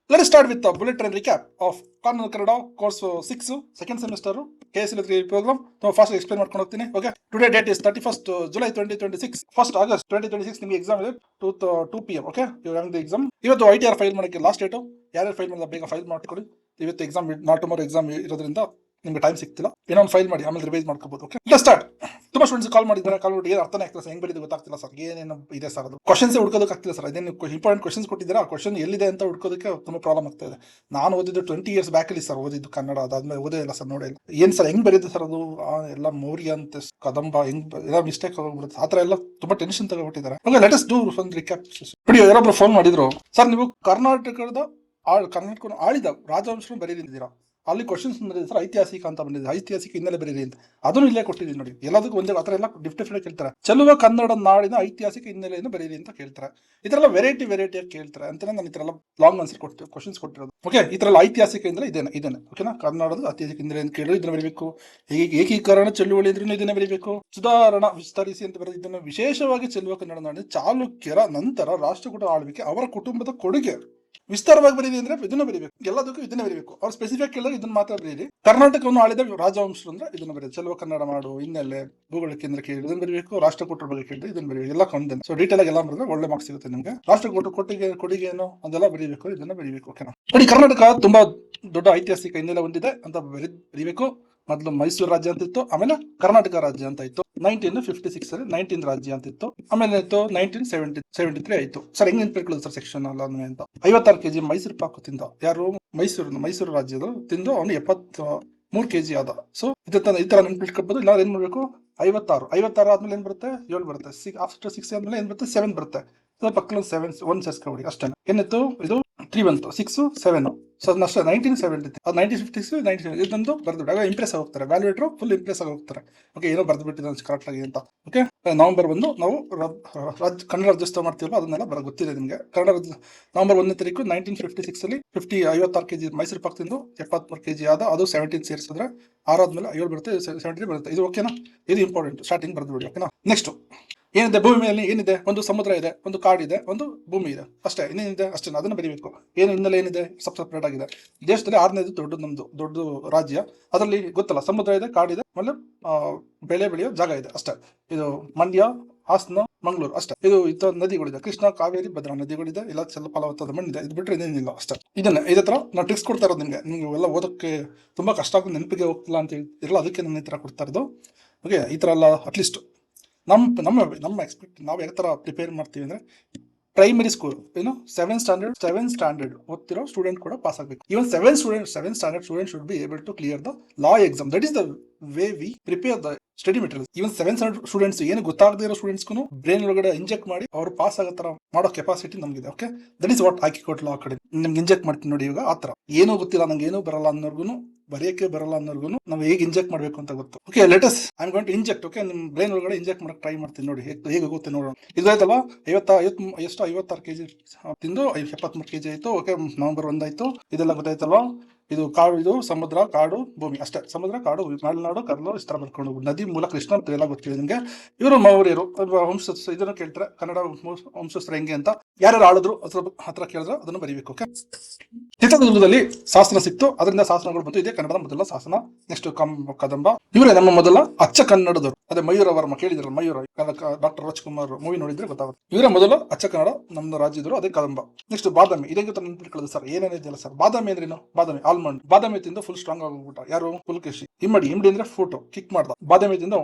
Let us start with the bullet train recap of Karnal Kannada course 6 second semester KSL3 program. So first explain ಮಾಡ್ಕೊಂಡು ಹೋಗ್ತೀನಿ. Okay, today date is 31st July 2026. 1st August 2026 ನಿಮಗೆ exam ಇದೆ 2 PM. Okay, you have the exam. ಇವತ್ತು ITR file ಮಾಡಕ್ಕೆ last date. ಯಾರ್ಯಾರು file ಮಾಡಿದ ಬೇಗ file ಮಾಡ್ಕೊಳ್ಳಿ. ಇವತ್ತು ಎಕ್ಸಾಮ್ ನಾಟ್ ಟುಮಾರೋ ಎಕ್ಸಾಮ್ ಇರೋದ್ರಿಂದ ನಿಮಗೆ ಟೈಮ್ ಸಿಗ್ತಿಲ್ಲ. ಇನ್ನೊಂದು ಫೈಲ್ ಮಾಡಿ ಆಮೇಲೆ ರಿವೈಸ್ ಮಾಡ್ಕೋಬಹುದು. Okay, let's start. ತುಂಬಾ ಸ್ಟೂಡೆಂಟ್ಸ್ ಕಾಲ್ ಮಾಡಿದ್ದಾರೆ. ಕಾಲ್ ಮಾಡಿ ಏನು ಅರ್ಥನೇ ಆಗ್ತಿಲ್ಲ ಸರ್, ಹೆಂಗ್ ಬರೀದು ಗೊತ್ತಾಗ್ತಿಲ್ಲ ಸರ್, ಏನೇನು ಇದೆ ಸರ್, ಅದು ಕ್ವಶನ್ಸ್ ಹುಡ್ಕೋದಕ್ಕೆ ಆಗ್ತಿಲ್ಲ ಸರ್, ಅದೇನು ಇಂಪಾರ್ಟೆಂಟ್ ಕ್ವಶನ್ಸ್ ಕೊಟ್ಟಿದ್ದೀರಾ, ಆ ಕ್ವಶನ್ ಎಲ್ಲಿದೆ ಅಂತ ಹುಡ್ಕೋದಕ್ಕೆ ತುಂಬಾ ಪ್ರಾಬ್ಲಮ್ ಆಗ್ತಾ ಇದೆ. ನಾನು ಓದಿದ್ದು 20 years ಬ್ಯಾಕ್ ಅಲ್ಲಿ ಸರ್ ಓದಿದ್ದು ಕನ್ನಡ, ಅದಾದ್ಮೇಲೆ ಓದೇ ಇಲ್ಲ ಸರ್, ನೋಡೇ ಇಲ್ಲ. ಏನ್ ಸರ್ ಹೆಂಗ್ ಬರೀದು ಸರ್ ಅದು, ಎಲ್ಲ ಮೌರ್ಯ ಅಂತ ಕದಂಬ ಹೆಂಗ್ ಎಲ್ಲ ಮಿಸ್ಟೇಕ್ ಆಗೋಗ್ಬಿಡುತ್ತೆ, ಆತರ ಎಲ್ಲ ತುಂಬಾ ಟೆನ್ಷನ್ ತಗೊಬಿಟ್ಟಿದ್ದಾರೆ. ಓಕೆ, ಲೆಟ್ ಅಸ್ ಡೂ ಒಂದು ರಿಕ್ಯಾಪ್. ನೋಡಿ, ಯಾರೊಬ್ರು ಫೋನ್ ಮಾಡಿದ್ರು, ಸರ್ ನೀವು ಕರ್ನಾಟಕದ ಆಳಿದ ರಾಜವಂಶನ ಬರೀದಿದ್ದೀರಾ, ಅಲ್ಲಿ ಕ್ವಶನ್ಸ್ ಬಂದಿದೆ ಸರ್, ಐತಿಹಾಸಿಕ ಅಂತ ಬಂದಿದೆ, ಐತಿಹಾಸಿಕ ಹಿನ್ನೆಲೆ ಬರೀರಿ ಅಂತ, ಅದನ್ನು ಇಲ್ಲೇ ಕೊಟ್ಟಿದ್ದೀನಿ ನೋಡಿ. ಎಲ್ಲದಕ್ಕೂ ಒಂದೇ ಆತರ ಎಲ್ಲ ಡಿಫ್ರೆಂಟ್ ಕೇಳ್ತಾರೆ. ಚೆಲುವ ಕನ್ನಡ ನಾಡಿನ ಐತಿಹಾಸಿಕ ಹಿನ್ನೆಲೆಯನ್ನು ಬರೀರಿ ಅಂತ ಕೇಳ್ತಾರೆ. ಈ ತರ ಎಲ್ಲ ವೆರೈಟಿಯಾಗಿ ಕೇಳ್ತಾರೆ ಅಂತ ನಾನು ಈ ತರ ಎಲ್ಲ ಲಾಂಗ್ ಆನ್ಸರ್ ಕೊಡ್ತೀವಿ, ಕ್ವಶನ್ಸ್ ಕೊಟ್ಟಿರೋದು. ಓಕೆ, ಈ ತರ ಎಲ್ಲ ಐತಿಹಾಸಿಕ ಹಿನ್ನೆಲೆ ಇದೇನೆ ಓಕೆನಾ, ಕನ್ನಡದ ಐತಿಹಾಸಿಕ ಹಿನ್ನೆಲೆ ಅಂತ ಕೇಳಿ ಇದನ್ನ ಬರೀಬೇಕು. ಏಕೀಕರಣ ಚಳುವಳಿ ಇದ್ರೂ ಇದನ್ನೇ ಬರೀಬೇಕು. ಸುಧಾರಣಾ ವಿಸ್ತರಿಸಿ ಅಂತ ಬರೆದು ಇದನ್ನು ವಿಶೇಷವಾಗಿ ಚೆಲುವ ಕನ್ನಡ ನಾಡಿನ ಚಾಲುಕ್ಯರ ನಂತರ ರಾಷ್ಟ್ರಕೂಟ ಆಳ್ವಿಕೆ ಅವರ ಕುಟುಂಬದ ಕೊಡುಗೆ ವಿಸ್ತಾರವಾಗಿ ಬರೀರಿ ಅಂದ್ರೆ ಇದನ್ನ ಬರೀಬೇಕು. ಎಲ್ಲದಕ್ಕೂ ಇದನ್ನ ಬರೀಬೇಕು. ಅವ್ರು ಸ್ಪೆಸಿಫಿಕ್ ಕೇಳಿದಾಗ ಇದನ್ನ ಮಾತ್ರ ಬರೀರಿ. ಕರ್ನಾಟಕವನ್ನು ಆಳಿದ ರಾಜವಂಶರು ಅಂದ್ರೆ ಇದನ್ನ ಬರೀರಿ. ಚೆಲುವ ಕನ್ನಡ ಮಾಡು, ಹಿನ್ನೆಲೆ, ಭೂಗೋಳ ಕೇಂದ್ರ ಕೇಳಿ ಇದನ್ನ ಬರೀಬೇಕು. ರಾಷ್ಟ್ರಕೂಟರ ಬಗ್ಗೆ ಕೇಳಿ ಇದನ್ನ ಬರೀಬೇಕು. ಎಲ್ಲ ಕೊಂದೇನೆ. ಸೊ ಡೀಟೇಲ್ ಆಗಿ ಎಲ್ಲ ಬರೆದ್ರೆ ಒಳ್ಳೆ ಮಾರ್ಕ್ಸ್ ಸಿಗುತ್ತೆ ನಿಮ್ಗೆ. ರಾಷ್ಟ್ರಕೂಟ ಕೊಡುಗೆ ಏನು ಅದೆಲ್ಲ ಬರೀಬೇಕು, ಇದನ್ನ ಬರೀಬೇಕು. ಓಕೆನಾ, ನೋಡಿ, ಕರ್ನಾಟಕ ತುಂಬಾ ದೊಡ್ಡ ಐತಿಹಾಸಿಕ ಹಿನ್ನೆಲೆ ಹೊಂದಿದೆ ಅಂತ ಬರೀಬೇಕು. ಮೊದಲು ಮೈಸೂರು ರಾಜ್ಯ ಅಂತ ಇತ್ತು, ಆಮೇಲೆ ಕರ್ನಾಟಕ ರಾಜ್ಯ ಅಂತ ಇತ್ತು. 1956 ಅಲ್ಲಿ 19 ರಾಜ್ಯ ಅಂತ ಇತ್ತು, ಆಮೇಲೆ ಇತ್ತು 1973 ಆಯ್ತು. ಸರ್ ಹೆಂಗ್ ನೆನ್ಪಿಟ್ಕೊಳ್ಳೋದು ಸರ್ ಸೆಕ್ಷನ್ ಅಲ್ಲ ಅಂತ. 56 kg ಮೈಸೂರು ಪಾಕು ತಿಂದ ಯಾರು, ಮೈಸೂರು ರಾಜ್ಯದ ತಿಂದು ಅವನು 73 kg ಆದ. ಸೊ ಈ ತರ ನೆನ್ಪಿಟ್ಕೊಳ್ಬಹುದು. ಇಲ್ಲ ಏನ್ ಮಾಡ್ಬೇಕು, 56 ಆದ್ಮೇಲೆ ಏನ್ ಬರುತ್ತೆ, 7 ಬರುತ್ತೆ. ಆಫ್ಟರ್ 6 ಆದ್ಮೇಲೆ ಏನ್ ಬರುತ್ತೆ, 7 ಬರುತ್ತೆ. ಸೊ ಪಕ್ಕದಲ್ಲಿ 1 ಸೇರ್ಸ್ಕೊಬಿಡಿ ಅಷ್ಟೇ. ಏನಿತ್ತು, ಇದು 3 ಬಂತು, 6, 7. ಸೊ ಅಷ್ಟೇ. 1973 ಅದು 1956 97 ಇದೊಂದು ಬರ್ದು ಆಗ ಇಂಪ್ರೆಸ್ ಆಗೋಗ್ತಾರೆ. ವ್ಯಾಲ್ಯೂಟರ್ ಫುಲ್ ಇಂಪ್ರೆಸ್ ಆಗೋಗ್ತಾರೆ. ಓಕೆ, ಏನೋ ಬರ್ದು ಬಿಟ್ಟಿದ್ದಾರೆ ಕರೆಕ್ಟ್ ಆಗಿ ಅಂತ. ಓಕೆ, ನವೆಂಬರ್ 1 ನಾವು ಕನ್ನಡ ರಾಜ್ಯೋತ್ಸವ ಮಾಡ್ತೀವಲ್ಲ, ಅದನ್ನೆಲ್ಲ ಗೊತ್ತಿದೆ ನಿಮಗೆ. ನವೆಂಬರ್ 1ನೇ ತಾರೀಕು 1956 ಅಲ್ಲಿ 56 kg ಮೈಸೂರು ಪಾಕ್ ತಿಂದು 73 kg ಆದ. ಅದು 17 ಸೇರಿಸಿದ್ರೆ 6 ಆದ್ಮೇಲೆ 7 ಬರುತ್ತೆ, 73 ಬರುತ್ತೆ. ಇದು ಓಕೆನಾ, ಇದು ಇಂಪಾರ್ಟೆಂಟ್. ಸ್ಟಾರ್ಟಿಂಗ್ ಬರ್ದು ಬಿಡಿ. ಓಕೆನಾ, ನೆಕ್ಸ್ಟ್ ಏನಿದೆ, ಭೂಮಿ ಮೇಲೆ ಏನಿದೆ, ಒಂದು ಸಮುದ್ರ ಇದೆ, ಒಂದು ಕಾಡಿದೆ, ಒಂದು ಭೂಮಿ ಇದೆ, ಅಷ್ಟೇ. ಇನ್ನೇನಿದೆ ಅಷ್ಟೇ, ಅದನ್ನ ಬರೀಬೇಕು. ಏನು ಹಿನ್ನೆಲೆ ಏನಿದೆ, ಸಪ್ರೇಟ್ ಆಗಿದೆ. ದೇಶದಲ್ಲಿ 6ನೇದು ದೊಡ್ಡ ರಾಜ್ಯ. ಅದರಲ್ಲಿ ಗೊತ್ತಲ್ಲ, ಸಮುದ್ರ ಇದೆ, ಕಾಡಿದೆ, ಆಮೇಲೆ ಬೆಳೆ ಬೆಳೆಯೋ ಜಾಗ ಇದೆ, ಅಷ್ಟೇ. ಇದು ಮಂಡ್ಯ, ಹಾಸನ, ಮಂಗಳೂರು, ಅಷ್ಟೇ. ಇದು ನದಿಗಳಿದೆ, ಕೃಷ್ಣ, ಕಾವೇರಿ, ಭದ್ರಾ ನದಿಗಳಿದೆ. ಇಲ್ಲ ಸ್ವಲ್ಪ ಫಲವತ್ತಾದ ಮಣ್ಣಿದೆ. ಇದು ಬಿಟ್ಟರೆ ಇನ್ನೇನಿಲ್ಲ, ಅಷ್ಟೇ. ಇದೇ ತರ ನಾವು ಟ್ರಿಕ್ಸ್ ಕೊಡ್ತಾ ಇರೋದು ನಿಮಗೆ. ಎಲ್ಲ ಓದಕ್ಕೆ ತುಂಬಾ ಕಷ್ಟ ಆಗುತ್ತೆ, ನೆನಪಿಗೆ ಹೋಗ್ತಿಲ್ಲ ಅಂತ ಇರಲ್ಲ, ಅದಕ್ಕೆ ನಾನು ಈ ತರ ಕೊಡ್ತಾ ಇರೋದು. ಓಕೆ, ಈ ತರ ಎಲ್ಲ ಅಟ್ಲೀಸ್ಟ್ ನಮ್ಮ ಎಕ್ಸ್ಪೆಕ್ಟ್ ನಾವು ಯಾವ ತರ ಪ್ರಿಪೇರ್ ಮಾಡ್ತೀವಿ ಅಂದ್ರೆ, ಪ್ರೈಮರಿ ಸ್ಕೂಲ್ ಏನು 7th ಸ್ಟ್ಯಾಂಡರ್ಡ್ ಓದ್ತಿರೋ ಸ್ಟೂಡೆಂಟ್ ಕೂಡ ಪಾಸ್ ಆಗಬೇಕು. Even 7th standard student should be able to clear the law exam. That is the way we prepare the study material. Even 7th standard students ಏನು ಗೊತ್ತಾಗದೇ ಇರೋ ಸ್ಟೂಡೆಂಟ್ಸ್ಗೂ brain ಒಳಗಡೆ inject ಮಾಡಿ ಅವ್ರು pass ಆಗೋ ತರ ಮಾಡೋ ಕೆಪಾಸಿಟಿ ನಮಗಿದೆ. ಓಕೆ, ದಟ್ ಇಸ್ ವಾಟ್ ಹಾಕಿಕೊಟ್ ಲಾ ಕಡೆ ನಿಮ್ಗೆ ಇಂಜೆಕ್ಟ್ ಮಾಡ್ತೀನಿ ನೋಡಿ. ಇವಾಗ ಆತರ ಏನೂ ಗೊತ್ತಿಲ್ಲ, ನಂಗೆ ಏನೂ ಬರಲ್ಲ ಅನ್ನೋರ್ಗು, ಬರೆಯಕ್ಕೆ ಬರಲ್ಲ ಅನ್ನೋರ್ಗು ನಾವು ಹೇಗೆ ಇಂಜೆಕ್ಟ್ ಮಾಡ್ಬೇಕು ಅಂತ ಗೊತ್ತು. Okay, let's I am going to inject. Okay, ನಿಮ್ ಬ್ರೈನ್ ಒಳಗಡೆ ಇಂಜೆಕ್ಟ್ ಮಾಡಕ್ ಟ್ರೈ ಮಾಡ್ತೀನಿ ನೋಡಿ, ಹೇಗೆ ಗೊತ್ತೆ ನೋಡೋಣ. ಇದಾಯ್ತಲ್ಲ, 56 kg ತಿಂದು 73 kg ಆಯ್ತು. ಓಕೆ, ನವೆಂಬರ್ 1 ಆಯ್ತು. ಇದೆಲ್ಲ ಗೊತ್ತಾಯ್ತಲ್ವಾ. ಇದು ಕಾಡು, ಇದು ಸಮುದ್ರ, ಕಾಡು, ಭೂಮಿ, ಅಷ್ಟೇ. ಸಮುದ್ರ, ಕಾಡು, ಮಲೆನಾಡು, ಕರ್ಲು, ಇಷ್ಟ ಬರ್ಕೊಂಡು ನದಿ ಮೂಲ ಕೃಷ್ಣ ಅಂತ ಎಲ್ಲ ಗೊತ್ತಿದೆ ನಿಮಗೆ. ಇವರು ಮೌರ್ಯರು ಇದನ್ನು ಕೇಳ್ತಾರೆ, ಕನ್ನಡ ವಂಶಸ್ಥರು ಹೆಂಗೆ ಅಂತ, ಯಾರ್ಯಾರು ಆಳಿದ್ರು ಹತ್ರ ಕೇಳಿದ್ರೆ ಅದನ್ನು ಬರೀಬೇಕು. ಓಕೆ, ಚಿತ್ರದುರ್ಗದಲ್ಲಿ ಶಾಸನ ಸಿಕ್ತು, ಅದರಿಂದ ಶಾಸನಗಳು ಬಂತು. ಇದೇ ಕನ್ನಡದ ಮೊದಲ ಶಾಸನ. ನೆಕ್ಸ್ಟ್ ಕದಂಬ. ಇವರೇ ನಮ್ಮ ಮೊದಲ ಅಚ್ಚ ಕನ್ನಡದವರು. ಅದೇ ಮಯೂರ ವರ್ಮ ಕೇಳಿದ್ರಲ್ಲ, ಮಯೂರ, ಡಾಕ್ಟರ್ ರಾಜ್ಕುಮಾರ್ ಮೂವಿ ನೋಡಿದ್ರೆ ಗೊತ್ತಾಗುತ್ತೆ. ಇವರೇ ಮೊದಲ ಅಚ್ಚ ಕನ್ನಡ ನಮ್ಮ ರಾಜ್ಯದವರು, ಅದೇ ಕದಂಬ. ನೆಕ್ಸ್ಟ್ ಬಾದಾಮಿ. ಇದೇ ಗೊತ್ತ ನೆನ್ಪಿಟ್ಕೊಳ್ಳೋದು ಸರ್, ಏನೇನಿದೆಯಲ್ಲ ಸರ್. ಬಾದಾಮಿ ಅಂದ್ರೇನು, ಬಾದಾಮಿ ಆಲ್ಮಂಡ್. ಬಾದಾಮಿ ತಿಂದು ಫುಲ್ ಸ್ಟ್ರಾಂಗ್ ಆಗೋಗ್ಬಿಟ್ಟ ಯಾರು, ಪುಲಕೇಶಿ. ಇಮ್ಮಡಿ ಅಂದ್ರೆ ಫೋಟೋ ಕಿಕ್ ಮಾಡ್ದ. ಬಾದಾಮಿ ತಿಂದು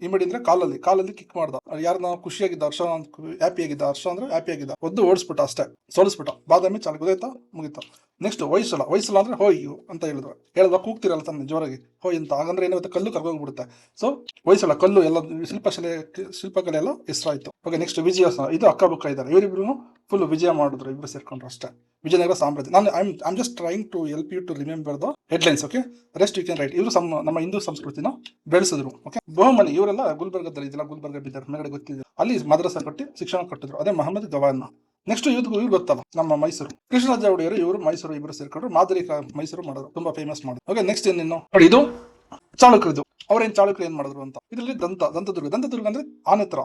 ಇಮ್ಮಡಿ ಅಂದ್ರೆ ಕಾಲಲ್ಲಿ ಕಿಕ್ ಮಾಡ್ದ. ಯಾರನ್ನ ಖುಷಿಯಾಗಿದ್ದ, ಹರ್ಷ ಅಂದ್ರೆ ಹ್ಯಾಪಿ ಆಗಿದ್ದ, ಒದ್ದು ಓಡಿಸ್ಬಿಟ್ಟ, ಅಷ್ಟೇ, ಸೋಲಿಸ್ಬಿಟ್ಟ. ಬಾದಾಮಿ ಚಾಲ ಗೊತ್ತಾಯ್ತಾ, ಮುಗಿತ. ನೆಕ್ಸ್ಟ್ ಹೊಯ್ಸಳ ಅಂದ್ರೆ ಹೋಯ್ ಅಂತ ಹೇಳಿದ್ವ ಕೂಗ್ತಿರಲ್ಲ ತಾನೆ ಜೋರಾಗಿ, ಹೋಯ್ ಅಂತ. ಹಾಗಂದ್ರೆ ಏನಾಗುತ್ತೆ, ಕಲ್ಲು ಕರ್ಗೋಗ್ಬಿಡುತ್ತೆ. ಸೊ ಹೊಯ್ಸಳ, ಕಲ್ಲು ಎಲ್ಲ ಶಿಲ್ಪಕಲೆ ಎಲ್ಲ ಹೆಸರಾಯ್ತು. ಓಕೆ, ನೆಕ್ಸ್ಟ್ ವಿಜಯ. ಇದು ಅಕ್ಕ ಬುಕ್ಕ ಇದ್ದಾರೆ. ಇವರಿಬ್ರು ಫುಲ್ ವಿಜಯ ಮಾಡಿದ್ರು, ಇಬ್ರು ಸೇರ್ಕೊಂಡ್ರು, ಅಷ್ಟೇ. ವಿಜಯನಗರ ಸಾಮ್ರಾಜ್ಯ. ನಾನು I am just trying to help you to remember the headlines. Okay, rest you can write. ಇವರು ನಮ್ಮ ಹಿಂದೂ ಸಂಸ್ಕೃತಿನ ಬೆಳೆಸಿದ್ರು. ಓಕೆ, ಬಹುಮನಿ. ಇವರೆಲ್ಲ ಗುಲ್ಬರ್ಗದಲ್ಲಿ ಇದೆಲ್ಲ, ಗುಲ್ಬರ್ಗ ಬಿದ್ದಾರೆ ಮೇಗಡೆ ಗೊತ್ತಿದೆ, ಅಲ್ಲಿ ಮದ್ರಸಾ ಕಟ್ಟಿ ಶಿಕ್ಷಣ ಕಟ್ಟಿದ್ರು. ಅದೇ ಮಹಮ್ಮದ್ ಗವಾನ್. ನೆಕ್ಸ್ಟ್ ಇವ್ರು ಗೊತ್ತಲ್ಲ, ನಮ್ಮ ಮೈಸೂರು ಕೃಷ್ಣರಾಜ ಒಡೆಯರು. ಇವರು ಮೈಸೂರು ಇಬ್ಬರು ಸೇರ್ಕೊಂಡ್ರು ಮಾದರಿ ಮೈಸೂರು ಮಾಡೋದು, ತುಂಬಾ ಫೇಮಸ್ ಮಾಡೋದು. ಓಕೆ, ನೆಕ್ಸ್ಟ್ ಏನೇನು ನೋಡಿ, ಇದು ಚಾಲುಕ್ಯರದು. ಅವ್ರೇನ್ ಚಾಳುಕ್ಯರು ಏನ್ ಮಾಡಿದ್ರು ಅಂತ. ಇದರಲ್ಲಿ ದಂತದುರ್ಗ ಅಂದ್ರೆ ಆನೆ ತರ,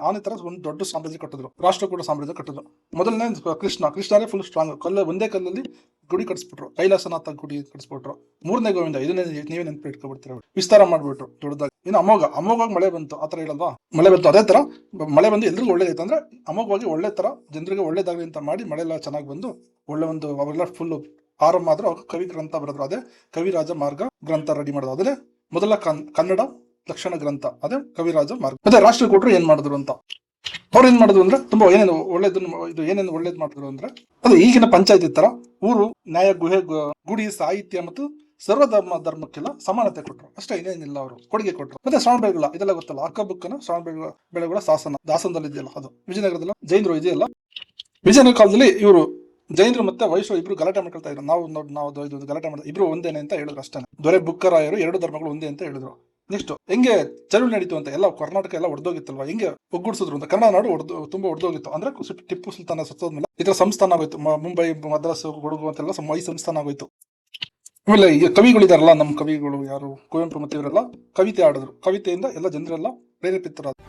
ಆನೆ ತರ ಒಂದು ದೊಡ್ಡ ಸಾಮ್ರಾಜ್ಯ ಕಟ್ಟಿದ್ರು, ರಾಷ್ಟ್ರಕೂಟ ಸಾಮ್ರಾಜ್ಯ ಕಟ್ಟಿದ್ರು. ಮೊದಲನೇ ಕೃಷ್ಣ ಫುಲ್ ಸ್ಟ್ರಾಂಗ್, ಒಂದೇ ಕಲ್ಲಲ್ಲಿ ಗುಡಿ ಕಟ್ಸ್ಬಿಟ್ರು, ಕೈಲಾಸನಾಥ ಗುಡಿ ಕಟ್ಸ್ಬಿಟ್ರು. ಮೂರನೇ ಗೋವಿಂದ, ಇದನ್ನೇ ನೀವೇ ನೆನಪು ಇಟ್ಕೊಬಿಡ್ತೀರ, ವಿಸ್ತಾರ ಮಾಡ್ಬಿಟ್ರು ದೊಡ್ಡದಾಗಿ. ಇನ್ನು ಅಮೋಘವಾಗಿ ಮಳೆ ಬಂತು, ಆತರ ಹೇಳಲ್ವಾ, ಮಳೆ ಬಂತು. ಅದೇ ತರ ಮಳೆ ಬಂದು ಎಲ್ರಿಗೂ ಒಳ್ಳೇದಾಯ್ತು ಅಂದ್ರೆ ಅಮೋಘವಾಗಿ ಒಳ್ಳೆ ತರ ಜನರಿಗೆ ಒಳ್ಳೇದಾಗಲಿ ಅಂತ ಮಾಡಿ ಮಳೆ ಎಲ್ಲ ಚೆನ್ನಾಗಿ ಬಂದು ಒಳ್ಳೆ ಒಂದು ಅವೆಲ್ಲ ಫುಲ್ ಆರಂಭ ಆದ್ರೂ ಕವಿ ಗ್ರಂಥ ಬರೆದ್ರು. ಅದೇ ಕವಿರಾಜ ಮಾರ್ಗ ಗ್ರಂಥ ರೆಡಿ ಮಾಡೋದು. ಅದೇ ಮೊದಲ ಕನ್ನಡ ಲಕ್ಷಣ ಗ್ರಂಥ, ಅದೇ ಕವಿರಾಜ ಮಾರ್ಗ. ಮತ್ತೆ ರಾಷ್ಟ್ರಕೂಟರು ಏನ್ ಮಾಡಿದ್ರು ಅಂತ, ಅವ್ರು ಏನ್ ಮಾಡಿದ್ರು ಅಂದ್ರೆ ತುಂಬಾ ಏನೇನು ಒಳ್ಳೇದು ಮಾಡಿದ್ರು ಅಂದ್ರೆ, ಅದು ಈಗಿನ ಪಂಚಾಯತಿ ತರ ಊರು ನ್ಯಾಯ ಗುಡಿ ಸಾಹಿತ್ಯ ಮತ್ತು ಧರ್ಮಕ್ಕೆಲ್ಲ ಸಮಾನತೆ ಕೊಟ್ಟರು ಅಷ್ಟೇ, ಇನ್ನೇನಿಲ್ಲ. ಅವರು ಕೊಡುಗೆ ಕೊಟ್ಟರು. ಮತ್ತೆ ಶ್ರವಣ ಬೆಳಗೊಳ ಇದೆಲ್ಲ ಗೊತ್ತಲ್ಲ, ಅಕ್ಕಬುಕ್ಕನ ಶ್ರವಣ ಬೆಳಗೊಳ ದಾಸನದಲ್ಲಿ ಇದೆಯಲ್ಲ, ಅದು ವಿಜಯನಗರದಲ್ಲ, ಜೈನರು ಇದೆಯಲ್ಲ. ವಿಜಯನಗರ ಕಾಲದಲ್ಲಿ ಇವರು ಜೈನರು ಮತ್ತೆ ವೈಶ್ವ ಇಬ್ರು ಗಲಾಟೆ ಮಾಡ್ಕೊಳ್ತಾ ಇದ್ರು. ನಾವು ಇದು ಗಲಾಟೆ ಮಾಡಿದ್ರು, ಇಬ್ರು ಒಂದೇನೆ ಅಂತ ಹೇಳಿದ್ರು ಅಷ್ಟೇ. ದೊರೆ ಬುಕ್ಕರಾಯರು ಎರಡು ಧರ್ಮಗಳು ಒಂದೇ ಅಂತ ಹೇಳಿದ್ರು. ನೆಕ್ಸ್ಟ್ ಹೆಂಗೆ ಚಳುವಳಿ ನಡೀತು ಅಂತ, ಎಲ್ಲ ಕರ್ನಾಟಕ ಎಲ್ಲ ಒಡೆದೋಗಿತ್ತಲ್ವಾ, ಹೆಂಗೆ ಒಗ್ಗೂಡಿಸಿದ್ರು ಅಂತ. ಕನ್ನಡ ನಾಡು ತುಂಬಾ ಒಡೆದೋಗಿತ್ತು. ಅಂದ್ರೆ ಟಿಪ್ಪು ಸುಲ್ತಾನ ಸತ್ತೋದ್ಮೇಲೆ ಇದರ ಸಂಸ್ಥಾನ ಆಗೋಯ್ತು. ಮುಂಬೈ, ಮದ್ರಾಸ್, ಕೊಡಗು ಅಂತೆಲ್ಲ ಈ ಸಂಸ್ಥಾನ ಆಗೋಯ್ತು. ಆಮೇಲೆ ಈಗ ಕವಿಗಳಿದಾರಲ್ಲ, ನಮ್ಮ ಕವಿಗಳು ಯಾರು, ಕುವೆಂಪು ಮತ್ತೆ ಇವರೆಲ್ಲ ಕವಿತೆ ಆಡಿದ್ರು. ಕವಿತೆಯಿಂದ ಎಲ್ಲ ಜನರೆಲ್ಲ ಪ್ರೇರೇಪಿತರಾದ್ರು.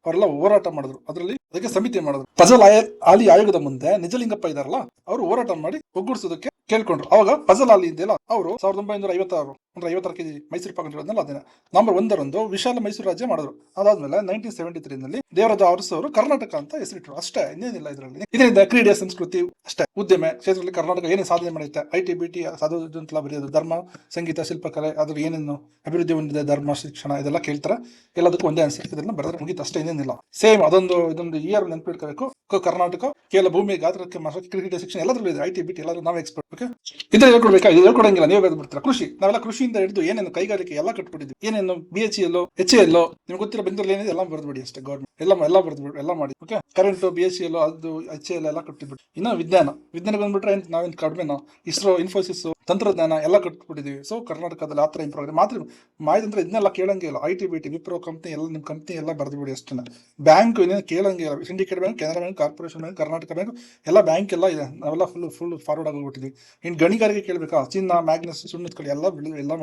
ಅವರೆಲ್ಲ ಹೋರಾಟ ಮಾಡಿದ್ರು. ಅದಕ್ಕೆ ಸಮಿತಿ ಮಾಡಿದ್ರು. ಫಜಲ್ ಆಲಿ ಆಯೋಗದ ಮುಂದೆ ನಿಜಲಿಂಗಪ್ಪ ಇದಾರಲ್ಲ, ಅವರು ಹೋರಾಟ ಮಾಡಿ ಒಗ್ಗೂಡಿಸೋದಕ್ಕೆ ಕೇಳ್ಕೊಂಡ್ರು. ಅವಾಗ ಫಜಲ್ ಆಲಿ ಇದೆಯಲ್ಲ, ಅವರು 1950 ಕೆಜಿ ಮೈಸೂರು ಪಾಕ್ ಅದೇನೆ ನಂಬರ್ 1 ವಿಶಾಲ ಮೈಸೂರು ರಾಜ್ಯ ಮಾಡಿದ್ರು. ಅದಾದ್ಮೇಲೆ 1973 ದೇವರಾಜ ಅರಸು ಅವರು ಕರ್ನಾಟಕ ಅಂತ ಹೆಸರಿಟ್ರು ಅಷ್ಟೇ, ಇನ್ನೇನಿಲ್ಲ ಇದರಲ್ಲಿ. ಇದರಿಂದ ಕ್ರೀಡೆ, ಸಂಸ್ಕೃತಿ ಅಷ್ಟೇ, ಉದ್ಯಮ ಕ್ಷೇತ್ರದಲ್ಲಿ ಕರ್ನಾಟಕ ಏನೇ ಸಾಧನೆ ಮಾಡುತ್ತೆ, ಐಟಿ ಬಿಟಿ ಸಾಧು ಅಂತೆಲ್ಲ ಬರೆಯೋದು, ಧರ್ಮ, ಸಂಗೀತ, ಶಿಲ್ಪಕಲೆ, ಅದ್ರ ಏನೇನು ಅಭಿವೃದ್ಧಿ ಹೊಂದಿದೆ, ಧರ್ಮ, ಶಿಕ್ಷಣ ಇದೆಲ್ಲ ಕೇಳ್ತಾರೆ. ಎಲ್ಲದಕ್ಕೂ ಒಂದೇ ಆನ್ಸರ್, ಇದನ್ನ ಬರೆದ್ರೆ ಮುಗಿತು ಅಷ್ಟೇ, ಇನ್ನೇನಿಲ್ಲ. ಸೇಮ್ ಇದೊಂದು ಇಯರ್ ನೆನಪಿಟ್ಕೋಬೇಕು. ಕರ್ನಾಟಕ ಕೇವಲ ಭೂಮಿ ಗಾತ್ರಕ್ಕೆ ಕ್ರೀಡೆ, ಶಿಕ್ಷಣ ಎಲ್ಲದ್ರಲ್ಲೂ ಇದೆ. ಐಟಿ ಬಿಟಿ ಎಲ್ಲರೂ ನಾವೇ ಎಕ್ಸ್ಪರ್ಟ್. ಓಕೆ, ಇದ್ರೆ ಹೇಳ್ಕೊಡ್ಬೇಕಾ, ಇದು ಹೇಳ್ಕೊಡಂಗಿಲ್ಲ, ನೀವೇ ಬರ್ಬಿಡ್ತೀರಾ. ಕೃಷಿ, ನಾವೆಲ್ಲ ಕೃಷಿಯಿಂದ ಹಿಡಿದು ಏನೇನು ಕೈಗಾರಿಕೆ ಎಲ್ಲ ಕಟ್ಬಿಟ್ಟಿದ್ವಿ, ಏನೇನು BHEL, HAL ನಿಮ್ಗೆ ಗೊತ್ತಿರೋ ಬೆಂಗಳೂರಲ್ಲಿ ಏನಿದೆ ಎಲ್ಲ ಬರ್ದ್ಬಿಡಿ ಅಷ್ಟೇ. ಗೌರ್ಮೆಂಟ್ ಎಲ್ಲ ಬರ್ದ್ಬಿಟ್ಟು ಎಲ್ಲ ಮಾಡಿ. ಓಕೆ, ಕರೆಂಟ್, BHEL, ಅದು HAL ಎಲ್ಲ ಕಟ್ಬಿಟ್ಟು. ಇನ್ನು ವಿಜ್ಞಾನ ಬಂದ್ಬಿಟ್ರೆ ನಾವೇನು ಕಡಿಮೆ, ಇಸ್ರೋ, ಇನ್ಫೋಸಿಸ್, ತಂತ್ರಜ್ಞಾನ ಎಲ್ಲ ಕಟ್ಬಿಟ್ಟಿದೀವಿ. ಸೊ ಕರ್ನಾಟಕದಲ್ಲಿ ಆತರ ಇಂಪ್ರೂವ್ ಆಗಿದೆ. ಮಾತ್ರ ಮಾಹಿತಿ ಅಂದ್ರೆ ಇದನ್ನೆಲ್ಲ ಕೇಳಂಗೆ ಇಲ್ಲ. ಐಟಿ ಬಿಟಿ, ವಿಪ್ರೋ ಕಂಪ್ನಿ ಎಲ್ಲ ನಿಮ್ ಕಂಪ್ನಿ ಎಲ್ಲ ಬರ್ದ್ಬಿಡಿ ಅಷ್ಟೇ. ಬ್ಯಾಂಕ್ ಏನೇನು ಕೇಳಂಗೆ ಇಲ್ಲ. Syndicate bank, Canara bank, corporation bank, Karnataka bank ಎಲ್ಲ ಬ್ಯಾಂಕ್ ಎಲ್ಲ ಇದೆ. ನಾವೆಲ್ಲ ಫುಲ್ ಫಾರ್ವರ್ಡ್ ಆಗೋಗ್ಬಿಟ್ಟಿದ್ವಿ. ಇನ್ನು ಗಣಿಗಾರಿಕೆ ಕೇಳ್ಬೇಕಾ, ಚಿನ್ನ, ಮ್ಯಾಗ್ನಸ್, ಸುಣ್ಣದ ಕಡೆ ಎಲ್ಲ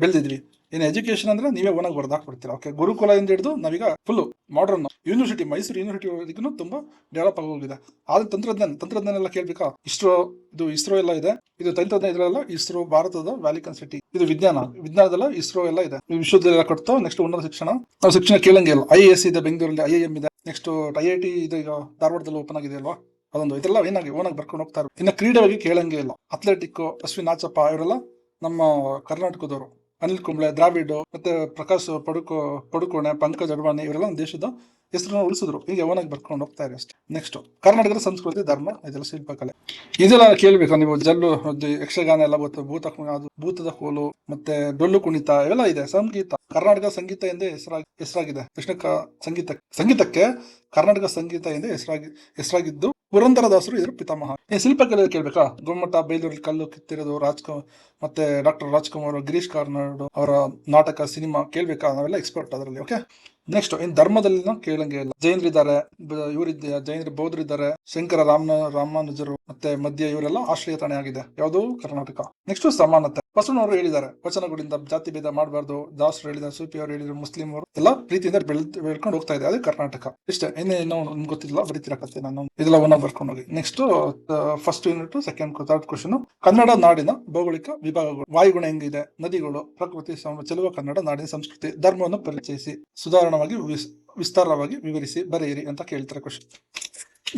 ಬೆಳೆದಿದ್ವಿ. ಇನ್ನು ಎಜುಕೇಶನ್ ಅಂದ್ರೆ ನೀವೇ ಓನಾಗಿ ಬರ್ದಾಕ್ಬಿಡ್ತೀರಾ. ಓಕೆ, ಗುರುಕುಲದಿಂದ ಹಿಡಿದು ನಾವೀಗ full modern university, Mysuru university ತುಂಬಾ ಡೆವಲಪ್ ಆಗೋಗಿದೆ. ಆದ್ರೆ ತಂತ್ರಜ್ಞಾನ ಎಲ್ಲ ಕೇಳ್ಬೇಕಾ, ಇಸ್ರೋ ಎಲ್ಲ ಇದೆ. ಇದು ತಂತ್ರಜ್ಞಾನ ಇದ್ರಲ್ಲ, ಇಸ್ರೋ ಭಾರತದ ವ್ಯಾಲಿಕನ್ ಸಿಟಿ. ಇದು ವಿಜ್ಞಾನದಲ್ಲ, ಇಸ್ರೋ ಎಲ್ಲ ಇದೆ. ವಿಶ್ವವಿದ್ಯಾಲಯ ಕಟ್ತೋ. ನೆಕ್ಸ್ಟ್ ಉನ್ನತ ಶಿಕ್ಷಣ, ನಾವು ಶಿಕ್ಷಣ ಕೇಳಂಗೆ ಇಲ್ಲ. IAS ಇದೆ ಬೆಂಗಳೂರಲ್ಲಿ, IIM ಇದೆ. ನೆಕ್ಸ್ಟ್ IIT ಇದು ಈಗ ಧಾರವಾಡದಲ್ಲಿ ಓಪನ್ ಆಗಿದೆ ಅಲ್ವಾ, ಅದೊಂದು. ಇದೆಲ್ಲ ಓನಾಗಿ ಬರ್ಕೊಂಡು ಹೋಗ್ತಾರೆ. ಇನ್ನು ಕ್ರೀಡೆ ಬಗ್ಗೆ ಕೇಳಂಗೆ ಇಲ್ಲ. ಅಥ್ಲೆಟಿಕ್, ಅಶ್ವಿನ್ ಆಚಪ್ಪ ಇವರೆಲ್ಲ ನಮ್ಮ ಕರ್ನಾಟಕದವರು. ಅನಿಲ್ ಕುಂಬ್ಳೆ, ದ್ರಾವಿಡ್, ಮತ್ತೆ ಪ್ರಕಾಶ್ ಪಡುಕೋಣೆ, ಪಂಕಜ್ ಅಡ್ವಾಣಿ ಇವರೆಲ್ಲ ದೇಶದ ಹೆಸರನ್ನ ಉಳಿಸಿದ್ರು. ಹೀಗೆ ಓನಾಗಿ ಬರ್ಕೊಂಡು ಹೋಗ್ತಾ ಇರಿ ಅಷ್ಟೇ. ನೆಕ್ಸ್ಟ್ ಕರ್ನಾಟಕದ ಸಂಸ್ಕೃತಿ, ಧರ್ಮ, ಇದೆಲ್ಲ ಶಿಲ್ಪಕಲೆ ಇದೆಲ್ಲ ಕೇಳ್ಬೇಕು ನೀವು. ಜಲ್ಲು, ಯಕ್ಷಗಾನ ಎಲ್ಲ ಗೊತ್ತು, ಭೂತದ ಕೋಲು, ಮತ್ತೆ ಡೊಳ್ಳು ಕುಣಿತ ಇವೆಲ್ಲ ಇದೆ. ಸಂಗೀತ, ಕರ್ನಾಟಕ ಸಂಗೀತ ಎಂದೇ ಹೆಸರಾಗಿದೆ. ಸಂಗೀತಕ್ಕೆ ಕರ್ನಾಟಕ ಸಂಗೀತ ಎಂದೇ ಹೆಸರಾಗಿದ್ದು ಪುರಂದರದಾಸರು ಇದರ ಪಿತಾಮಹ. ಶಿಲ್ಪಕಲೆ ಕೇಳ್ಬೇಕಾ, ಗೊಮ್ಮಟ, ಬೇಲೂರಲ್ಲಿ ಕಲ್ಲು ಕೆತ್ತಿರೋದು, ಮತ್ತೆ ಡಾಕ್ಟರ್ ರಾಜ್ಕುಮಾರ್, ಗಿರೀಶ್ ಕಾರ್ನಾಡ್ ಅವರ ನಾಟಕ, ಸಿನಿಮಾ ಕೇಳ್ಬೇಕಾ, ನಾವೆಲ್ಲ ಎಕ್ಸ್ಪರ್ಟ್ ಅದರಲ್ಲಿ. ಓಕೆ, ನೆಕ್ಸ್ಟ್ ಇನ್ ಧರ್ಮದಲ್ಲಿ ಕೇಳಂಗೆ ಇಲ್ಲ. ಜೈನರಿದ್ದಾರೆ, ಬೌದ್ಧರಿದ್ದಾರೆ, ಶಂಕರ ರಾಮಾನುಜರು ಮತ್ತೆ ಮಧ್ಯ ಇವರೆಲ್ಲ ಆಶ್ರಯ ತಾಣೆ ಆಗಿದೆ. ಯಾವುದು, ಕರ್ನಾಟಕ. ನೆಕ್ಸ್ಟ್ ಸಮಾನತೆ, ಬಸವಣ್ಣವರು ಹೇಳಿದ್ದಾರೆ, ವಚನಗಳಿಂದ ಜಾತಿ ಭೇದ ಮಾಡಬಾರ್ದು. ದಾಸರು ಹೇಳಿದ್ದಾರೆ, ಸೂಫಿ ಅವರು ಹೇಳಿದ್ರು, ಮುಸ್ಲಿಂ ಅವರು ಎಲ್ಲ ಪ್ರೀತಿಯಿಂದ ಬೆಳ್ಕೊಂಡು ಹೋಗ್ತಾ ಇದೆ. ಅದೇ ಕರ್ನಾಟಕ. ಇಷ್ಟೇ, ಇನ್ನೇನು ನಿಮ್ಗೆ ಗೊತ್ತಿಲ್ಲ, ಬರೀತಿರಕತ್ತೆ ನಾನು. ಇದೆಲ್ಲ ಒನ್ನ ಬರ್ಕೊಂಡು ಹೋಗಿ. Next first unit, second, third question. Kannada ನಾಡಿನ ಭೌಗೋಳಿಕ ವಿಭಾಗಗಳು, ವಾಯುಗುಣ ಹೆಂಗಿದೆ, ನದಿಗಳು, ಪ್ರಕೃತಿ, ಚೆಲುವ ಕನ್ನಡ ನಾಡಿನ ಸಂಸ್ಕೃತಿ, ಧರ್ಮವನ್ನು ಪರಿಚಯಿಸಿ, ಸುಧಾರಣವಾಗಿ ವಿಸ್ತಾರವಾಗಿ ವಿವರಿಸಿ ಬರೆಯಿರಿ ಅಂತ ಕೇಳ್ತಾರೆ ಕ್ವಶನ್.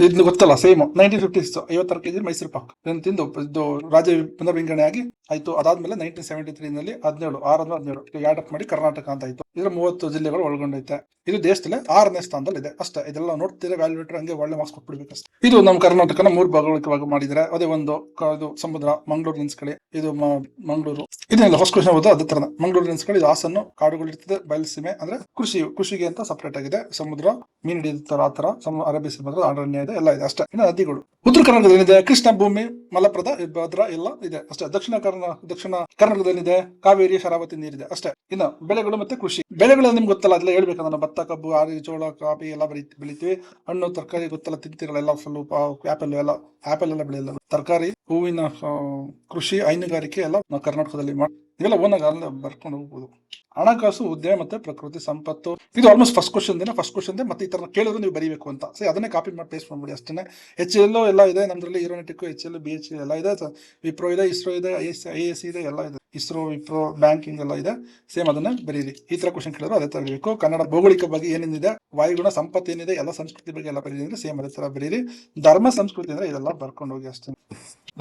ಇದು ಗೊತ್ತಲ್ಲ, same 1950s 56 KG Mysuru Pak ತಿಂದು ಇದು ರಾಜ್ಯ ಪುನರ್ವಿಂಗಡಣೆ ಆಗಿ ಆಯ್ತು. ಅದಾದ್ಮೇಲೆ 1973 17 ಆಡ್ ಅಪ್ ಮಾಡಿ ಕರ್ನಾಟಕ ಅಂತ ಆಯ್ತು. ಇದರ 30 ಜಿಲ್ಲೆಗಳು ಒಳಗೊಂಡೈತೆ. ಇದು ದೇಶದಲ್ಲೇ 6ನೇ ಸ್ಥಾನದಲ್ಲಿ ಇದೆ ಅಷ್ಟೇ. ಇದೆಲ್ಲ ನೋಡ್ತೀರಾ, ವ್ಯಾಲ್ಯೂಟರ್ ಹಂಗೆ ಒಳ್ಳೆ ಮಾರ್ಕ್ಸ್ ಕೊಟ್ಬಿಡ್ಬೇಕಷ್ಟೇ. ಇದು ನಮ್ಮ ಕರ್ನಾಟಕನ 3 ಭಾಗವಾಗಿ ಮಾಡಿದ್ರೆ, ಅದೇ ಒಂದು ಇದು ಸಮುದ್ರ, ಮಂಗಳೂರು ನೆನ್ಸ್ಕಳಿ, ಇದು ಮಂಗಳೂರು. ಇದನ್ನೆಲ್ಲ ಫಸ್ಟ್ ಕ್ವಶನ್ ಓದೋ ಅದೇ ತರ. ಮಂಗಳೂರು ನೆನ್ಸ್ಕಳಿ, ಇದು ಹಾಸನ್ನು, ಕಾಡುಗಳು ಇರ್ತದೆ, ಬಯಲುಸೀಮೆ ಅಂದ್ರೆ ಕೃಷಿಗೆ ಅಂತ ಸಪರೇಟ್ ಆಗಿದೆ. ಸಮುದ್ರ, ಮೀನು ಹಿಡಿಯುತ್ತಾರೆ, ಆ ತರ. ಅರಬ್ಬಿ ಸಮುದ್ರ, ಅರಣ್ಯ ಏನಿದೆ ಎಲ್ಲ ಇದೆ ಅಷ್ಟೇ. ಇನ್ನು ನದಿಗಳು ಉತ್ತರ ಕರ್ನಾಟಕದಲ್ಲಿ ಏನಿದೆ? ಕೃಷ್ಣ, ಭೂಮಿ, ಮಲಪ್ರಭಾ, ಭದ್ರಾ ಎಲ್ಲ ಇದೆ ಅಷ್ಟೇ. ದಕ್ಷಿಣ ಕರ್ನಾಟಕದಲ್ಲಿ ಇದೆ ಕಾವೇರಿ, ಶರಾವತಿ ನೀರಿದೆ ಅಷ್ಟೇ. ಇನ್ನು ಬೆಳೆಗಳು ಮತ್ತೆ ಕೃಷಿ ಬೆಳೆಗಳು ನಿಮ್ಗೆ ಗೊತ್ತಲ್ಲ, ಅದೆಲ್ಲ ಹೇಳ್ಬೇಕಂದ್ರೆ ನಾವು ಭತ್ತ, ಕಬ್ಬು, ಆರಿ, ಜೋಳ, ಕಾಫಿ ಎಲ್ಲ ಬೆಳಿತೀವಿ. ಹಣ್ಣು ತರಕಾರಿ ಗೊತ್ತಲ್ಲ, ತಿಂತಿರಲ್ಲ, ಫುಲ್ ಆಪಲ್ ಎಲ್ಲ ಬೆಳೆಯಲ್ಲ. ತರಕಾರಿ, ಹೂವಿನ ಕೃಷಿ, ಹೈನುಗಾರಿಕೆ ಎಲ್ಲ ನಾವು ಕರ್ನಾಟಕದಲ್ಲಿ ಇವೆಲ್ಲ ಓನಾಗ ಬರ್ಕೊಂಡು ಹೋಗ್ಬೋದು. ಹಣಕಾಸು, ಉದ್ಯಮ ಮತ್ತೆ ಪ್ರಕೃತಿ ಸಂಪತ್ತು. ಇದು ಆಲ್ಮೋಸ್ಟ್ ಫಸ್ಟ್ ಕ್ವಶನ್ ಮತ್ತೆ ಈ ತರ ಕೇಳಿದ್ರು ನೀವು ಬರೀಬೇಕು ಅಂತ. ಸರಿ, ಅದನ್ನೇ ಕಾಪಿ ಮಾಡಿ ಪೇಸ್ಟ್ ಮಾಡ್ಬಿಡಿ ಅಷ್ಟೇ. HL ಎಲ್ಲ ಇದೆ ನಮ್ದ್ರಲ್ಲಿ, ಏರೋನಾಟಿಕ್, HL, BHL ಎಲ್ಲ ಇದೆ, ವಿಪ್ರೋ ಇದೆ, ಇಸ್ರೋ ಇದೆ, IAC ಇದೆ, ಎಲ್ಲ ಇದೆ. ಇಸ್ರೋ, ವಿಪ್ರೋ, ಬ್ಯಾಂಕಿಂಗ್ ಎಲ್ಲ ಇದೆ. ಸೇಮ್ ಅದನ್ನ ಬರೀರಿ. ಈ ತರ ಕ್ವಶನ್ ಕೇಳಿದ್ರು ಅದೇ ತರ ಬರೀಬೇಕು. ಕನ್ನಡ ಭೌಗೋಳಿಕ ಬಗ್ಗೆ ಏನೇನಿದೆ, ವಾಯುಗುಣ, ಸಂಪತ್ತು ಏನಿದೆ, ಎಲ್ಲ ಸಂಸ್ಕೃತಿ ಬಗ್ಗೆ ಎಲ್ಲ ಬರೀರಿ. ಸೇಮ್ ಅದೇ ತರ ಬರೀರಿ. ಧರ್ಮ ಸಂಸ್ಕೃತಿ ಅಂದ್ರೆ ಇದೆಲ್ಲ ಬರ್ಕೊಂಡು ಹೋಗಿ ಅಷ್ಟೇ.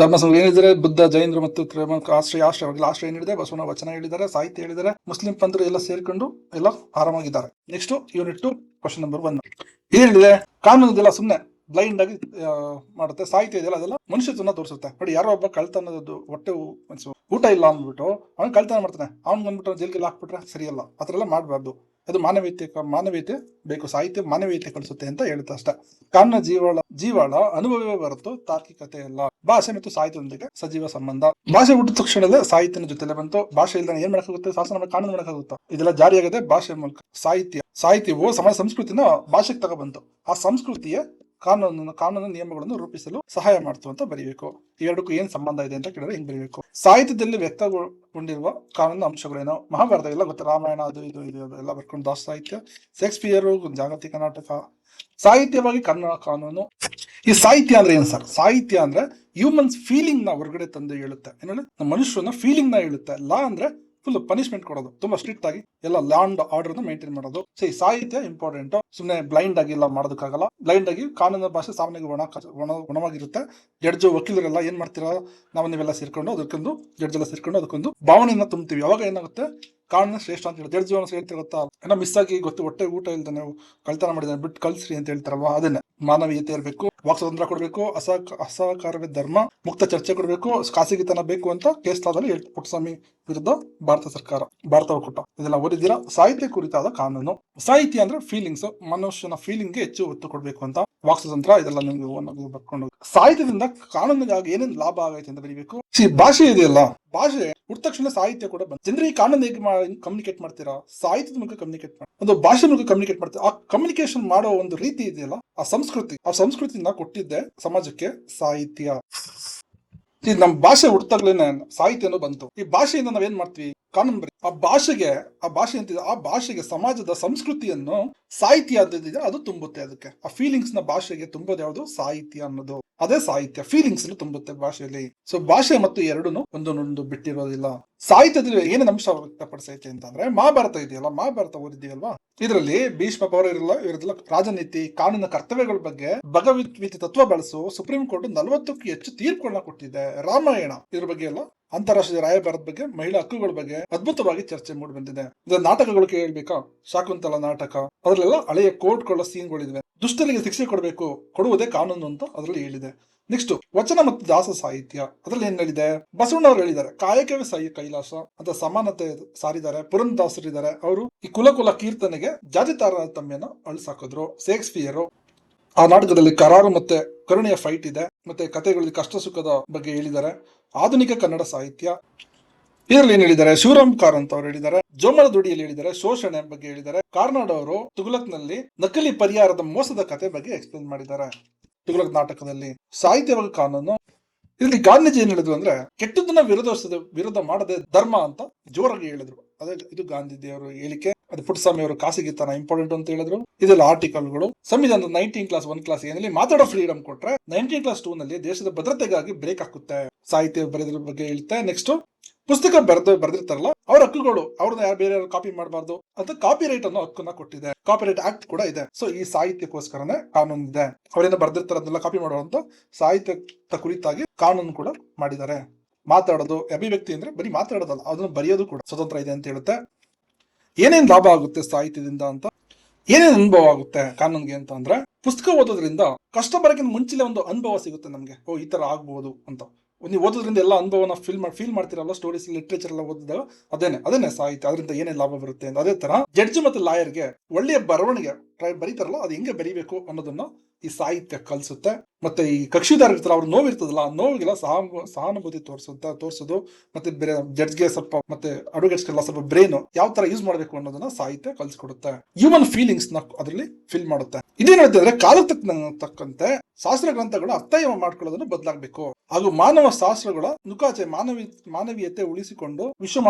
ಧರ್ಮ ಏನಿದ್ರೆ ಬುದ್ಧ, ಜೈನರು ಮತ್ತು ಆಶ್ರಯ ಏನಿದೆ, ಬಸವನ ವಚನ ಹೇಳಿದ್ದಾರೆ, ಸಾಹಿತ್ಯ ಹೇಳಿದ್ದಾರೆ, ಮುಸ್ಲಿಂ ಪಂಥರು ಎಲ್ಲ ಸೇರ್ಕೊಂಡು ಎಲ್ಲ ಆರಾಮಾಗಿದ್ದಾರೆ. ನೆಕ್ಸ್ಟ್ ಯೂನಿಟ್ 2 ಕ್ವಶನ್ ನಂಬರ್ 1 ಏನಿದೆ? ಕಾನೂನು ಇದೆಲ್ಲ ಸುಮ್ಮನೆ ಬ್ಲೈಂಡ್ ಆಗಿ ಮಾಡುತ್ತೆ. ಸಾಹಿತ್ಯ ಇದೆಯಲ್ಲ ಅದೆಲ್ಲ ಮನುಷ್ಯತ್ವನ ತೋರಿಸುತ್ತೆ. ನೋಡಿ, ಯಾರೋ ಒಬ್ಬ ಕಳ್ತನದ್ದು ಹೊಟ್ಟೆ ಊಟ ಇಲ್ಲ ಅಂದ್ಬಿಟ್ಟು ಅವ್ನು ಕಳ್ತನ ಮಾಡ್ತಾನೆ, ಅವ್ನಿಗೆ ಬಂದ್ಬಿಟ್ಟು ಜೈಲಿಗೆ ಹಾಕ್ಬಿಟ್ರೆ ಸರಿಯಲ್ಲ. ಆ ಥರ ಎಲ್ಲ ಮಾಡಬಾರ್ದು. ಅದು ಮಾನವೀಯತೆ ಬೇಕು. ಸಾಹಿತ್ಯ ಮಾನವೀಯತೆ ಕಳಿಸುತ್ತೆ ಅಂತ ಹೇಳುತ್ತೆ ಅಷ್ಟೇ. ಕಾನೂನ ಜೀವಾಳ ಅನುಭವವೇ ಹೊರತು ತಾರ್ಕಿಕತೆ ಅಲ್ಲ. ಭಾಷೆ ಮತ್ತು ಸಾಹಿತ್ಯದೊಂದಿಗೆ ಸಜೀವ ಸಂಬಂಧ. ಭಾಷೆ ಹುಟ್ಟಿದ ತಕ್ಷಣದಲ್ಲೇ ಸಾಹಿತ್ಯನ ಜೊತೆಲೆ ಬಂತು. ಭಾಷೆ ಇಲ್ಲದೆ ಏನ್ ಮಾಡಕ್ಕಾಗುತ್ತೆ? ಶಾಸನ, ಕಾನೂನು ಮಾಡಕ್ಕಾಗುತ್ತಾ? ಇದೆಲ್ಲ ಜಾರಿಯಾಗದೆ ಭಾಷೆ ಮೂಲಕ. ಸಾಹಿತ್ಯವು ಸಮಾಜ ಸಂಸ್ಕೃತಿನ ಭಾಷೆಗೆ ತಗೊಬಂತು. ಆ ಸಂಸ್ಕೃತಿಯ ಕಾನೂನು ನಿಯಮಗಳನ್ನು ರೂಪಿಸಲು ಸಹಾಯ ಮಾಡ್ತು ಅಂತ ಬರೀಬೇಕು. ಎರಡಕ್ಕೂ ಏನ್ ಸಂಬಂಧ ಇದೆ ಅಂತ ಕೇಳಿದ್ರೆ ಹಿಂಗ್ ಬರೀಬೇಕು. ಸಾಹಿತ್ಯದಲ್ಲಿ ವ್ಯಕ್ತಗೊಂಡಿರುವ ಕಾನೂನು ಅಂಶಗಳೇನೋ? ಮಹಾಭಾರತ ಎಲ್ಲ ಗೊತ್ತು, ರಾಮಾಯಣ, ಅದು ಎಲ್ಲ ಬರ್ಕೊಂಡು ದಾಸ ಸಾಹಿತ್ಯ. ಶೇಕ್ಸ್ಪಿಯರ್, ಜಾಗತಿಕ ನಾಟಕ. ಸಾಹಿತ್ಯವಾಗಿ ಕನ್ನಡ ಕಾನೂನು. ಈ ಸಾಹಿತ್ಯ ಅಂದ್ರೆ ಏನ್ ಸರ್? ಸಾಹಿತ್ಯ ಅಂದ್ರೆ ಹ್ಯೂಮನ್ಸ್ ಫೀಲಿಂಗ್ ನ ಹೊರಗಡೆ ತಂದು ಹೇಳುತ್ತೆ. ಏನೇಳಿ ನಮ್ಮ ಮನುಷ್ಯನ ಫೀಲಿಂಗ್ ನ ಹೇಳುತ್ತೆ. ಲಾ ಅಂದ್ರೆ ಫುಲ್ ಪನಿಷ್ಮೆಂಟ್ ಕೊಡೋದು, ತುಂಬಾ ಸ್ಟ್ರಿಕ್ಟ್ ಆಗಿ ಎಲ್ಲ ಲಾ ಅಂಡ್ ಆರ್ಡರ್ ಮೇಂಟೈನ್ ಮಾಡೋದು. ಸಾಹಿತ್ಯ ಇಂಪಾರ್ಟೆಂಟ್. ಸುಮ್ಮನೆ ಬ್ಲೈಂಡ್ ಆಗಿ ಎಲ್ಲ ಮಾಡೋದಕ್ಕಾಗಲ್ಲ. ಬ್ಲೈಂಡ್ ಆಗಿ ಕಾನೂನು ಭಾಷೆ ಸಾಮಾನ್ಯವಾಗಿ ಗುಣವಾಗಿರುತ್ತೆ. ಜಡ್ಜು, ವಕೀಲರೆಲ್ಲ ಏನ್ ಮಾಡ್ತೀರಾ? ನೀವೆಲ್ಲ ಸೇರ್ಕೊಂಡು ಅದಕ್ಕೊಂದು ಭಾವನೆಯನ್ನ ತುಂಬ್ತೀವಿ. ಅವಾಗ ಏನಾಗುತ್ತೆ? ಕಾನೂನು ಶ್ರೇಷ್ಠ ಅಂತ ಹೇಳಿ ಜಡ್ಜ್ ಹೇಳ್ತಾರೆ ಗೊತ್ತಾ? ಏನೋ ಮಿಸ್ ಆಗಿ ಹೊಟ್ಟೆ ಊಟ ಇಲ್ದಾನೆ ಕಳ್ತನ ಮಾಡಿದಾನೆ, ಬಿಟ್ಟು ಕಳ್ಸ್ರಿ ಅಂತ ಹೇಳ್ತಾರಲ್ವಾ, ಅದನ್ನೇ. ಮಾನವೀಯತೆ ಇರಬೇಕು, ವಾಕ್ ಸ್ವಾತಂತ್ರ್ಯ ಕೊಡಬೇಕು, ಅಸಹಕಾರವೇ ಧರ್ಮ, ಮುಕ್ತ ಚರ್ಚೆ ಕೊಡಬೇಕು, ಖಾಸಗಿತನ ಬೇಕು ಅಂತ ಕೇಸ್ ಲಾದಲ್ಲಿ ಪುಟ್ಟಸ್ವಾಮಿ ವಿರುದ್ಧ ಭಾರತ ಒಕ್ಕೂಟ ಇದೆಲ್ಲ ಓದಿದ್ದೀರಾ. ಸಾಹಿತ್ಯ ಕುರಿತಾದ ಕಾನೂನು. ಸಾಹಿತ್ಯ ಅಂದ್ರೆ ಫೀಲಿಂಗ್ಸ್, ಮನುಷ್ಯನ ಫೀಲಿಂಗ್ಗೆ ಹೆಚ್ಚು ಒತ್ತು ಕೊಡಬೇಕು ಅಂತ. ವಾಕ್ ಸ್ವಾತಂತ್ರ್ಯ ಇದೆಲ್ಲ ನಿಮ್ಗೆ ಬರ್ಕೊಂಡು. ಸಾಹಿತ್ಯದಿಂದ ಕಾನೂನಿಗಾಗಿ ಏನೇನು ಲಾಭ ಆಗೈತೆ ಅಂತ ಬರೀಬೇಕು. ಭಾಷೆ ಇದೆಯಲ್ಲ, ಭಾಷೆ ಹುಟ್ಟ ತಕ್ಷಣ ಸಾಹಿತ್ಯ ಕೂಡ ಬಂತು. ಜನರಿಗೆ ಈ ಕಾನೂನು ಹೇಗೆ ಕಮ್ಯುನಿಕೇಟ್ ಮಾಡ್ತೀರಾ? ಸಾಹಿತ್ಯದ ಮೂಲಕ ಕಮ್ಯುನಿಕೇಟ್ ಮಾಡಿ, ಒಂದು ಭಾಷೆ ಮೂಲಕ ಕಮ್ಯುನಿಕೇಟ್ ಮಾಡ್ತೀರಾ. ಆ ಕಮ್ಯುನಿಕೇಶನ್ ಮಾಡೋ ಒಂದು ರೀತಿ ಇದೆಯಲ್ಲ, ಆ ಸಂಸ್ಕೃತಿನ ಕೊಟ್ಟಿದ್ದೆ ಸಮಾಜಕ್ಕೆ ಸಾಹಿತ್ಯ. ನಮ್ಮ ಭಾಷೆ ಹುಟ್ಟಾಗ್ಲೇನೆ ಸಾಹಿತ್ಯನೂ ಬಂತು. ಈ ಭಾಷೆಯಿಂದ ನಾವೇನ್ ಮಾಡ್ತೀವಿ? ಕಾನೂನು ಬರೀ. ಆ ಭಾಷೆಗೆ ಸಮಾಜದ ಸಂಸ್ಕೃತಿಯನ್ನು ಸಾಹಿತ್ಯ ಅದು ತುಂಬುತ್ತೆ. ಅದಕ್ಕೆ ಆ ಫೀಲಿಂಗ್ಸ್ ನ ಭಾಷೆಗೆ ತುಂಬೋದು ಯಾವುದು? ಸಾಹಿತ್ಯ ಅನ್ನೋದು. ಅದೇ ಸಾಹಿತ್ಯ ಫೀಲಿಂಗ್ಸ್ ತುಂಬುತ್ತೆ ಭಾಷೆಯಲ್ಲಿ. ಸೊ ಭಾಷೆ ಮತ್ತು ಎರಡೂ ಒಂದೊಂದು ಬಿಟ್ಟಿರೋದಿಲ್ಲ. ಸಾಹಿತ್ಯದಲ್ಲಿ ಏನೇನು ಅಂಶ ವ್ಯಕ್ತಪಡಿಸೈತೆ ಅಂತಂದ್ರೆ, ಮಹಾಭಾರತ ಇದೆಯಲ್ಲ, ಮಹಾಭಾರತ ಓದಿದೀವಲ್ವಾ, ಇದರಲ್ಲಿ ಭೀಷ್ಮ ಪೌರ ಇರೋದಿಲ್ಲ, ರಾಜನೀತಿ, ಕಾನೂನು, ಕರ್ತವ್ಯಗಳ ಬಗ್ಗೆ ಭಗವದ್ಗೀತೆ ತತ್ವ ಬಳಸು ಸುಪ್ರೀಂ ಕೋರ್ಟ್ 40ಕ್ಕೂ ಹೆಚ್ಚು ತೀರ್ಪುಗಳನ್ನ ಕೊಟ್ಟಿದೆ. ರಾಮಾಯಣ ಇದ್ರ ಬಗ್ಗೆ ಎಲ್ಲ, ಅಂತಾರಾಷ್ಟ್ರೀಯ ರಾಯಭಾರದ ಬಗ್ಗೆ, ಮಹಿಳಾ ಹಕ್ಕುಗಳ ಬಗ್ಗೆ ಅದ್ಭುತವಾಗಿ ಚರ್ಚೆ ಮೂಡಿ ಬಂದಿದೆ. ಇದರ ನಾಟಕಗಳು ಕೇಳ್ಬೇಕಾ? ಶಾಕುಂತಲ ನಾಟಕ, ಅದರಲ್ಲೆಲ್ಲ ಹಳೆಯ ಕೋರ್ಟ್ಗಳ ಸೀನ್ಗಳಿವೆ. ದುಷ್ಟರಿಗೆ ಶಿಕ್ಷೆ ಕೊಡುವುದೇ ಕಾನೂನು ಅಂತ ಅದರಲ್ಲಿ ಹೇಳಿದೆ. ನೆಕ್ಸ್ಟ್ ವಚನ ಮತ್ತು ದಾಸ ಸಾಹಿತ್ಯ, ಅದ್ರಲ್ಲಿ ಏನ್ ಹೇಳಿದೆ? ಬಸವಣ್ಣವ್ರು ಹೇಳಿದ್ದಾರೆ, ಕಾಯಕವೇ ಕೈಲಾಸ ಅಂತ ಸಮಾನತೆ ಸಾರಿದ್ದಾರೆ. ಪುರಂದಾಸರಿದ್ದಾರೆ, ಅವರು ಈ ಕುಲ ಕೀರ್ತನೆಗೆ ಜಾತಿ ತಾರತಮ್ಯನ ಅಳಿಸಾಕಿದ್ರು. ಶೇಕ್ಸ್ಪಿಯರ್ ಆ ನಾಟಕದಲ್ಲಿ ಕರಾರು ಮತ್ತೆ ಕರುಣೆಯ ಫೈಟ್ ಇದೆ. ಮತ್ತೆ ಕಥೆಗಳಲ್ಲಿ ಕಷ್ಟ ಸುಖದ ಬಗ್ಗೆ ಹೇಳಿದ್ದಾರೆ. ಆಧುನಿಕ ಕನ್ನಡ ಸಾಹಿತ್ಯ ಇದರಲ್ಲಿ ಏನ್ ಹೇಳಿದ್ದಾರೆ? ಶಿವರಾಮ್ ಕಾರಂತ್ ಅವರು ಹೇಳಿದ್ದಾರೆ. ಜೋಮರ ದುಡಿಯಲ್ಲಿ ಹೇಳಿದ್ದಾರೆ, ಶೋಷಣೆ ಬಗ್ಗೆ ಹೇಳಿದ್ದಾರೆ. ಕಾರ್ನಾಡ್ ಅವರು ತುಘಲಕ್ನಲ್ಲಿ ನಕಲಿ ಪರಿಹಾರದ ಮೋಸದ ಕಥೆ ಬಗ್ಗೆ ಎಕ್ಸ್ಪ್ಲೇನ್ ಮಾಡಿದ್ದಾರೆ. ತುಘಲಕ್ ನಾಟಕದಲ್ಲಿ ಸಾಹಿತ್ಯವಾಗಿ ಕಾನೂನು. ಇಲ್ಲಿ ಗಾಂಧೀಜಿ ಏನ್ ಹೇಳಿದ್ರು ಅಂದ್ರೆ, ಕೆಟ್ಟದನ್ನ ವಿರೋಧ ಮಾಡದೆ ಧರ್ಮ ಅಂತ ಜೋರಾಗಿ ಹೇಳಿದ್ರು. ಅದೇ ಇದು ಗಾಂಧೀಜಿ ಅವರ ಹೇಳಿಕೆ. ಅದು ಪುಟ್ಟಸ್ವಾಮಿ ಅವರು ಖಾಸಗಿತನ ಇಂಪಾರ್ಟೆಂಟ್ ಅಂತ ಹೇಳಿದ್ರು. ಇದೆಲ್ಲ ಆರ್ಟಿಕಲ್ಗಳು. ಸಂವಿಧಾನದ 19 ಕ್ಲಾಸ್ 1 ಕ್ಲಾಸ್ ಏನಲ್ಲಿ ಮಾತಾಡೋ ಫ್ರೀಡಮ್ ಕೊಟ್ರೆ, 19 ಕ್ಲಾಸ್ 2 ನಲ್ಲಿ ದೇಶದ ಭದ್ರತೆಗಾಗಿ ಬ್ರೇಕ್ ಹಾಕುತ್ತೆ. ಸಾಹಿತ್ಯ ಬರೆದ್ರ ಬಗ್ಗೆ ಹೇಳುತ್ತೆ. ನೆಕ್ಸ್ಟ್ ಪುಸ್ತಕ ಬರೆದಿರ್ತಾರಲ್ಲ, ಅವ್ರ ಹಕ್ಕುಗಳು, ಅವ್ರನ್ನ ಬೇರೆ ಕಾಪಿ ಮಾಡಬಾರ್ದು ಅಂತ ಕಾಪಿ ರೈಟ್ ಅನ್ನೋ ಹಕ್ಕನ್ನ ಕೊಟ್ಟಿದೆ. ಕಾಪಿ ರೈಟ್ ಆಕ್ಟ್ ಕೂಡ ಇದೆ. ಸೊ ಈ ಸಾಹಿತ್ಯಕ್ಕೋಸ್ಕರನೇ ಕಾನೂನು ಇದೆ. ಅವರೇನೋ ಬರ್ದಿರ್ತಾರ ಅದನ್ನೆಲ್ಲ ಕಾಪಿ ಮಾಡುವಂತ ಸಾಹಿತ್ಯ ಕುರಿತಾಗಿ ಕಾನೂನು ಕೂಡ ಮಾಡಿದ್ದಾರೆ. ಮಾತಾಡೋದು, ಅಭಿವ್ಯಕ್ತಿ ಅಂದ್ರೆ ಬರೀ ಮಾತಾಡೋದಲ್ಲ, ಅದನ್ನು ಬರೆಯೋದು ಕೂಡ ಸ್ವತಂತ್ರ ಇದೆ ಅಂತ ಹೇಳುತ್ತೆ. ಏನೇನ್ ಲಾಭ ಆಗುತ್ತೆ ಸಾಹಿತ್ಯದಿಂದ ಅಂತ, ಏನೇನ್ ಅನುಭವ ಆಗುತ್ತೆ ಕಾನೂನ್ಗೆ ಅಂತ ಅಂದ್ರೆ, ಪುಸ್ತಕ ಓದೋದ್ರಿಂದ ಕಷ್ಟ ಬರೋಕ್ಕಿಂತ ಮುಂಚೆ ಒಂದು ಅನುಭವ ಸಿಗುತ್ತೆ ನಮ್ಗೆ. ಈ ತರ ಆಗ್ಬಹುದು ಅಂತ. ನೀವು ಓದೋದ್ರಿಂದ ಎಲ್ಲ ಅನುಭವನ ಫೀಲ್ ಮಾಡ್ತಿರಲ್ಲ. ಸ್ಟೋರೀಸ್, ಲಿಟ್ರೇಚರ್ ಎಲ್ಲ ಓದಿದಾಗ ಅದೇನೆ ಸಾಹಿತ್ಯ. ಅದರಿಂದ ಏನೇನು ಲಾಭ ಬರುತ್ತೆ ಅಂತ. ಅದೇ ತರ ಜಡ್ಜ್ ಮತ್ತೆ ಲಾಯರ್ಗೆ ಒಳ್ಳೆಯ ಬರವಣಿಗೆ ಬರೀತಾರಲ್ಲ, ಅದು ಹೆಂಗೆ ಬರೀಬೇಕು ಅನ್ನೋದನ್ನ ಈ ಸಾಹಿತ್ಯ ಕಲಿಸುತ್ತೆ. ಮತ್ತೆ ಈ ಕಕ್ಷಿದಾರ ಇರ್ತಾರಲ್ಲ, ಅವ್ರ ನೋವಿರ್ತದಲ್ಲ, ಆ ನೋವಿಗೆಲ್ಲ ಸಹಾನುಭೂತಿ ತೋರಿಸೋದು, ಮತ್ತೆ ಬೇರೆ ಜಡ್ಜ್ಗೆ ಸ್ವಲ್ಪ, ಮತ್ತೆ ಅಡ್ವೊಕೇಟ್ಸ್ಗೆಲ್ಲ ಸ್ವಲ್ಪ ಬ್ರೈನ್ ಯಾವ ತರ ಯೂಸ್ ಮಾಡಬೇಕು ಅನ್ನೋದನ್ನ ಸಾಹಿತ್ಯ ಕಲಿಸ್ಕೊಡುತ್ತೆ. ಹ್ಯೂಮನ್ ಫೀಲಿಂಗ್ಸ್ ನ ಅದರಲ್ಲಿ ಫೀಲ್ ಮಾಡುತ್ತೆ. ಇದೇನ್ ಹೇಳ್ತಾ ಇದ್ರೆ, ಕಾಲಕ್ಕೆ ತಕ್ಕಂತೆ ಶಾಸ್ತ್ರ ಗ್ರಂಥಗಳು ಅರ್ಥಯ ಮಾಡ್ಕೊಳ್ಳೋದನ್ನು ಬದಲಾಗಬೇಕು ಹಾಗೂ ಮಾನವ ಶಾಸ್ತ್ರಗಳ ನುಕಾಚೆ ಮಾನವೀಯತೆ ಉಳಿಸಿಕೊಂಡು ವಿಶ್ವ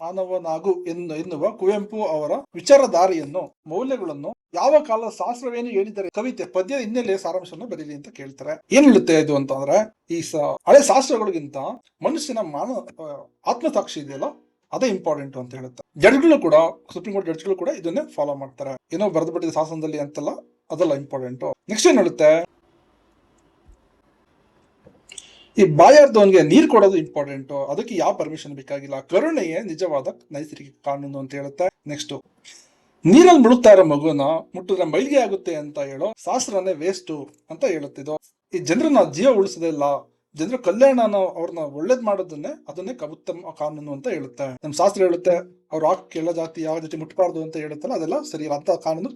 ಮಾನವನಾಗು ಎನ್ನುವ ಕುವೆಂಪು ಅವರ ವಿಚಾರಧಾರೆಯನ್ನು, ಮೌಲ್ಯಗಳನ್ನು ಯಾವ ಕಾಲದ ಶಾಸ್ತ್ರವೇನು ಹೇಳಿದ್ದಾರೆ, ಕವಿತೆ ಪದ್ಯ ಹಿನ್ನೆಲೆಯ ಸಾರಾಂಶವನ್ನು ಬರೀಲಿ ಅಂತ ಕೇಳ್ತಾರೆ. ಏನ್ ಹೇಳುತ್ತೆ ಇದು ಅಂತಂದ್ರೆ, ಈ ಹಳೆ ಶಾಸ್ತ್ರಗಳಿಗಿಂತ ಮನುಷ್ಯನ ಆತ್ಮಸಾಕ್ಷಿ ಇದೆಯಲ್ಲ, ಅದೇ ಇಂಪಾರ್ಟೆಂಟ್ ಅಂತ ಹೇಳುತ್ತೆ. ಜಡ್ಜ್ಗಳು ಕೂಡ, ಸುಪ್ರೀಂ ಕೋರ್ಟ್ ಜಡ್ಜ್ಗಳು ಕೂಡ ಇದನ್ನೇ ಫಾಲೋ ಮಾಡ್ತಾರೆ. ಏನೋ ಬರೆದು ಬಿಟ್ಟಿದೆ ಶಾಸನದಲ್ಲಿ ಅಂತಲ್ಲ, ಅದೆಲ್ಲ ಇಂಪಾರ್ಟೆಂಟ್. ನೆಕ್ಸ್ಟ್ ಏನ್ ಹೇಳುತ್ತೆ, ಈ ಬಾಯಾರ್ದವನ್ಗೆ ನೀರ್ ಕೊಡೋದು ಇಂಪಾರ್ಟೆಂಟ್, ಅದಕ್ಕೆ ಯಾವ ಪರ್ಮಿಷನ್ ಬೇಕಾಗಿಲ್ಲ, ಕರುಣೆಯೇ ನಿಜವಾದ ನೈಸರ್ಗಿಕ ಕಾನೂನು ಅಂತ ಹೇಳುತ್ತೆ. ನೆಕ್ಸ್ಟ್, ನೀರಲ್ಲಿ ಮುಳುಗ್ತಾ ಇರೋ ಮಗುನ ಮುಟ್ಟಿದ್ರೆ ಮೈಲಿಗೆ ಆಗುತ್ತೆ ಅಂತ ಹೇಳೋ ಶಾಸ್ತ್ರನೇ ವೇಸ್ಟ್ ಅಂತ ಹೇಳುತ್ತಿದ್ದು. ಈ ಜನರನ್ನ ಜೀವ ಉಳಿಸೋದಿಲ್ಲ, ಜನರ ಕಲ್ಯಾಣನ ಅವ್ರನ್ನ ಒಳ್ಳೇದ್ ಮಾಡೋದನ್ನೇ ಅದನ್ನೇ ಉತ್ತಮ ಕಾನೂನು ಅಂತ ಹೇಳುತ್ತೆ. ನಮ್ ಶಾಸ್ತ್ರ ಹೇಳುತ್ತೆ ಅವ್ರು ಕೆಳ ಜಾತಿ ಯಾವ ಜೊತೆ ಮುಟ್ಬಾರ್ದು ಅಂತ ಹೇಳುತ್ತಲ್ಲ, ಅದೆಲ್ಲ ಸರಿ ಇಲ್ಲ, ಅಂತ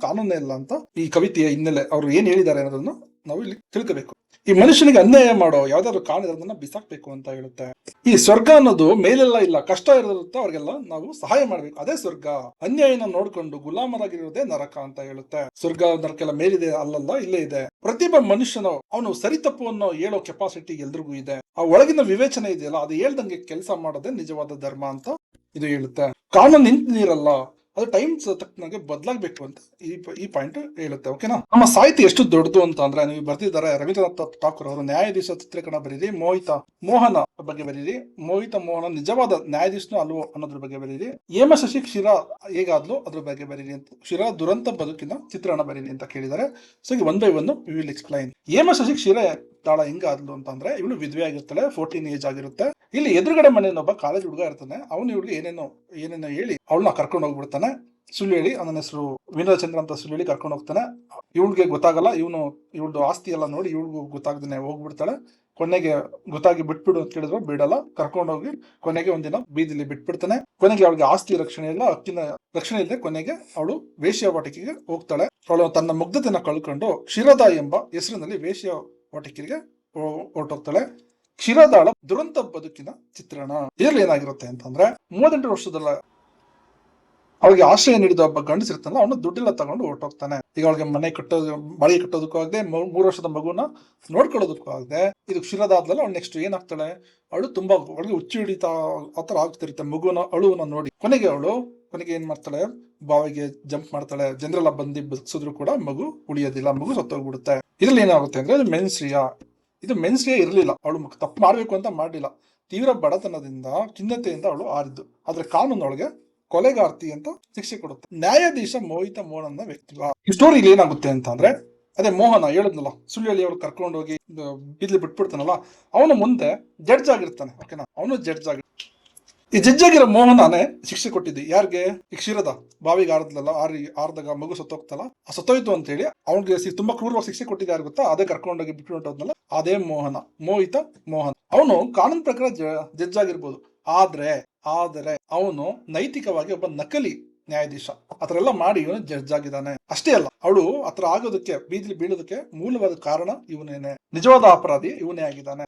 ಕಾನೂನೇ ಇಲ್ಲ ಅಂತ ಈ ಕವಿತೆಯ ಹಿನ್ನೆಲೆ ಅವ್ರು ಏನ್ ಹೇಳಿದ್ದಾರೆ ಅನ್ನೋದನ್ನ ನಾವು ಇಲ್ಲಿ ತಿಳ್ಕೋಬೇಕು. ಈ ಮನುಷ್ಯನಿಗೆ ಅನ್ಯಾಯ ಮಾಡೋ ಯಾವ್ದಾದ್ರು ಕಾರಣ ಇರೋದನ್ನ ಬಿಸಾಕ್ಬೇಕು ಅಂತ ಹೇಳುತ್ತೆ. ಈ ಸ್ವರ್ಗ ಅನ್ನೋದು ಮೇಲೆಲ್ಲ ಇಲ್ಲ, ಕಷ್ಟ ಇರೋದಕ್ಕೆ ಅವ್ರಿಗೆಲ್ಲ ನಾವು ಸಹಾಯ ಮಾಡ್ಬೇಕು, ಅದೇ ಸ್ವರ್ಗ. ಅನ್ಯಾಯನ ನೋಡ್ಕೊಂಡು ಗುಲಾಮರಾಗಿರೋದೇ ನರಕ ಅಂತ ಹೇಳುತ್ತೆ. ಸ್ವರ್ಗ ನರಕೆಲ್ಲ ಮೇಲಿದೆ ಅಲ್ಲಲ್ಲ, ಇಲ್ಲೇ ಇದೆ. ಪ್ರತಿಯೊಬ್ಬ ಮನುಷ್ಯನು ಅವನು ಸರಿ ತಪ್ಪು ಅನ್ನೋ ಹೇಳೋ ಕೆಪಾಸಿಟಿ ಎಲ್ರಿಗೂ ಇದೆ. ಆ ಒಳಗಿನ ವಿವೇಚನೆ ಇದೆಯಲ್ಲ, ಅದು ಹೇಳ್ದಂಗೆ ಕೆಲಸ ಮಾಡೋದೇ ನಿಜವಾದ ಧರ್ಮ ಅಂತ ಇದು ಹೇಳುತ್ತೆ. ಕಾನೂನು ನಿಂತ ನೀರಲ್ಲ, ಅದು ಟೈಮ್ಸ್ ತಕ್ಕನಾಗೆ ಬದಲಾಗಬೇಕು ಅಂತ ಈ ಪಾಯಿಂಟ್ ಹೇಳುತ್ತೆ. ಓಕೆನಾ. ನಮ್ಮ ಸಾಹಿತ್ಯ ಎಷ್ಟು ದೊಡ್ಡದು ಅಂತ ಅಂದ್ರೆ, ನೀವು ಬರ್ತಿದ್ದಾರೆ ರವೀಂದ್ರನಾಥ್ ಠಾಕೂರ್ ಅವರು ನ್ಯಾಯಾಧೀಶ ಚಿತ್ರೀಕರಣ ಬರೀರಿ, ಮೋಹನ ಬಗ್ಗೆ ಬರೀರಿ, ಮೋಹನ ನಿಜವಾದ ನ್ಯಾಯಾಧೀಶನು ಅಲ್ವೋ ಅನ್ನೋದ್ರ ಬಗ್ಗೆ ಬರೀರಿ, ಹೇಮಶಶಿ ಕ್ಷೀರಾ ಹೇಗಾದ್ಲು ಅದ್ರ ಬಗ್ಗೆ ಬರೀರಿ ಅಂತ, ಕ್ಷೀರಾ ದುರಂತ ಬದುಕಿನ ಚಿತ್ರಣ ಬರೀರಿ ಅಂತ ಕೇಳಿದ್ದಾರೆ. ಸೊ ಈಗ 1 by 1 ವಿ ವಿಲ್ ಎಕ್ಸ್ಪ್ಲೈನ್. ಹೇಮಶಶಿ ಕ್ಷೀರಾ ತಾಳ ಹೆಂಗಾದ್ಲು ಅಂತಂದ್ರೆ, ಇವಳು ವಿಧವೆ ಆಗಿರ್ತಾಳೆ, 14 ಏಜ್ ಆಗಿರುತ್ತೆ. ಇಲ್ಲಿ ಎದುರುಗಡೆ ಮನೆಯೊಬ್ಬ ಕಾಲೇಜ್ ಹುಡುಗ ಇರ್ತಾನೆ, ಅವನು ಇವಳಿಗೆ ಏನೇನೋ ಹೇಳಿ ಅವಳನ್ನ ಕರ್ಕೊಂಡು ಹೋಗ್ಬಿಡ್ತಾನೆ. ಸುಳ್ಳು ಹೇಳಿ, ನನ್ನ ಹೆಸರು ವಿನೋದ ಚಂದ್ರ ಅಂತ ಸುಳ್ಳು ಹೇಳಿ ಕರ್ಕೊಂಡು ಹೋಗ್ತಾನೆ. ಇವಳಿಗೆ ಗೊತ್ತಾಗಲ್ಲ, ಇವಳ್ದು ಆಸ್ತಿ ಎಲ್ಲ ನೋಡಿ ಇವಳಿಗೂ ಗೊತ್ತಾಗ್ದೇನೆ ಹೋಗ್ಬಿಡ್ತಾಳೆ. ಕೊನೆಗೆ ಗೊತ್ತಾಗಿ ಬಿಟ್ಬಿಡು ಅಂತ ಕೇಳಿದ್ರು ಬಿಡಲ್ಲ, ಕರ್ಕೊಂಡೋಗಿ ಕೊನೆಗೆ ಒಂದಿನ ಬೀದಿಲಿ ಬಿಟ್ಬಿಡ್ತಾನೆ. ಕೊನೆಗೆ ಅವಳಿಗೆ ಆಸ್ತಿ ರಕ್ಷಣೆ ಇಲ್ಲ, ಹಕ್ಕಿನ ರಕ್ಷಣೆ ಇಲ್ಲದೆ ಕೊನೆಗೆ ಅವಳು ವೇಶ್ಯಾವಾಟಿಕೆಗೆ ಹೋಗ್ತಾಳೆ. ಅವಳು ತನ್ನ ಮುಗ್ಧತೆನ ಕಳ್ಕೊಂಡು ಕ್ಷೀರದಾ ಎಂಬ ಹೆಸರಿನಲ್ಲಿ ವೇಶ್ಯಾವಾಟಿಕೆಗೆ ಹೊರಟೋಗ್ತಾಳೆ. ಕ್ಷೀರದಾಳ ದುರಂತ ಬದುಕಿನ ಚಿತ್ರಣ. ಇದರಲ್ಲಿ ಏನಾಗಿರುತ್ತೆ ಅಂತಂದ್ರೆ, 38 ವರ್ಷದಲ್ಲ ಅವಳಿಗೆ ಆಶ್ರಯ ನೀಡಿದ ಒಬ್ಬ ಗಂಡಸಿರ್ತಾನಲ್ಲ, ಅವನು ದುಡ್ಡೆಲ್ಲ ತಗೊಂಡು ಹೊರಟೋಗ್ತಾನೆ. ಈಗ ಅವಳಿಗೆ ಬಾಡಿಗೆ ಕಟ್ಟೋದಕ್ಕೂ ಆಗದೆ, 3 ವರ್ಷದ ಮಗುನ ನೋಡ್ಕೊಳ್ಳೋದಕ್ಕೂ ಆಗದೆ, ಇದು ಕ್ಷೀರದಾದ್ಲಲ್ಲ. ಅವಳು ನೆಕ್ಸ್ಟ್ ಏನಾಗ್ತಾಳೆ, ಅವಳು ತುಂಬಾ ಅವಳಿಗೆ ಹುಚ್ಚು ಹಿಡಿತಾ ಆತರ ಆಗ್ತಿರುತ್ತೆ ಮಗುನ ಅಳುವನ್ನ ನೋಡಿ. ಕೊನೆಗೆ ಏನ್ ಮಾಡ್ತಾಳೆ, ಬಾವಿಗೆ ಜಂಪ್ ಮಾಡ್ತಾಳೆ. ಜನರೆಲ್ಲ ಬಂದು ಬದುಕಿಸಿದ್ರು ಕೂಡ ಮಗು ಉಳಿಯೋದಿಲ್ಲ, ಮಗು ಸತ್ತೋಗ್ಬಿಡುತ್ತೆ. ಇದ್ರಲ್ಲಿ ಏನಾಗುತ್ತೆ ಅಂದ್ರೆ, ಇದು ಮೆನ್ಸ್ರಿಯಾ ಇರಲಿಲ್ಲ, ಅವಳು ತಪ್ಪು ಮಾಡ್ಬೇಕು ಅಂತ ಮಾಡಲಿಲ್ಲ. ತೀವ್ರ ಬಡತನದಿಂದ ಖಿನ್ನತೆಯಿಂದ ಅವಳು ಆರಿದ್ದು. ಆದ್ರೆ ಕಾನೂನೊಳಗೆ ಕೊಲೆಗಾರ್ತಿ ಅಂತ ಶಿಕ್ಷೆ ಕೊಡುತ್ತೆ. ನ್ಯಾಯಾಧೀಶ ಮೋಹನನ ವ್ಯಕ್ತಿತ್ವ. ಈ ಸ್ಟೋರಿಲಿ ಏನಾಗುತ್ತೆ ಅಂತ ಅಂದ್ರೆ, ಅದೇ ಮೋಹನ ಹೇಳಿದ್ನಲ್ಲ, ಸುಳ್ಳು ಹೇಳಿ ಅವ್ರು ಕರ್ಕೊಂಡೋಗಿ ಬಿದ್ಲಿ ಬಿಟ್ಬಿಡ್ತಾನಲ್ಲ, ಅವನು ಮುಂದೆ ಜಡ್ಜ್ ಆಗಿರ್ತಾನೆ. ಓಕೆನಾ, ಅವನು ಜಡ್ಜ್ ಈ ಜಡ್ಜ್ ಆಗಿರೋ ಮೋಹನನೇ ಶಿಕ್ಷೆ ಕೊಟ್ಟಿದ್ದು ಯಾರಿಗೆ, ಈ ಕ್ಷೀರದ ಬಾವಿಗೆ ಆರ್ದಾಗ ಮಗು ಸತ್ತೋಗ್ತಲ್ಲ, ಆ ಸತ್ತೋಯ್ತು ಅಂತ ಹೇಳಿ ಅವ್ನಿಗೆ ತುಂಬಾ ಕ್ರೂರವಾಗಿ ಶಿಕ್ಷೆ ಕೊಟ್ಟಿದ್ದು ಯಾರು ಗೊತ್ತಾ, ಅದೇ ಕರ್ಕೊಂಡೋಗಿ ಬಿಟ್ಬಿಟ್ಟೋದ್ನಲ್ಲ, ಅದೇ ಮೋಹಿತ ಮೋಹನ್. ಅವನು ಕಾನೂನು ಪ್ರಕಾರ ಜಡ್ಜ್ ಆಗಿರ್ಬೋದು, ಆದ್ರೆ ಅವನು ನೈತಿಕವಾಗಿ ಒಬ್ಬ ನಕಲಿ ನ್ಯಾಯಾಧೀಶ. ಆತರ ಎಲ್ಲ ಮಾಡಿ ಇವನು ಜಡ್ಜ್ ಆಗಿದ್ದಾನೆ. ಅಷ್ಟೇ ಅಲ್ಲ, ಅವಳು ಆತರ ಆಗೋದಕ್ಕೆ, ಬೀದಿಲಿ ಬೀಳೋದಕ್ಕೆ ಮೂಲವಾದ ಕಾರಣ ಇವನೇನೆ, ನಿಜವಾದ ಅಪರಾಧಿ ಇವನೇ ಆಗಿದ್ದಾನೆ.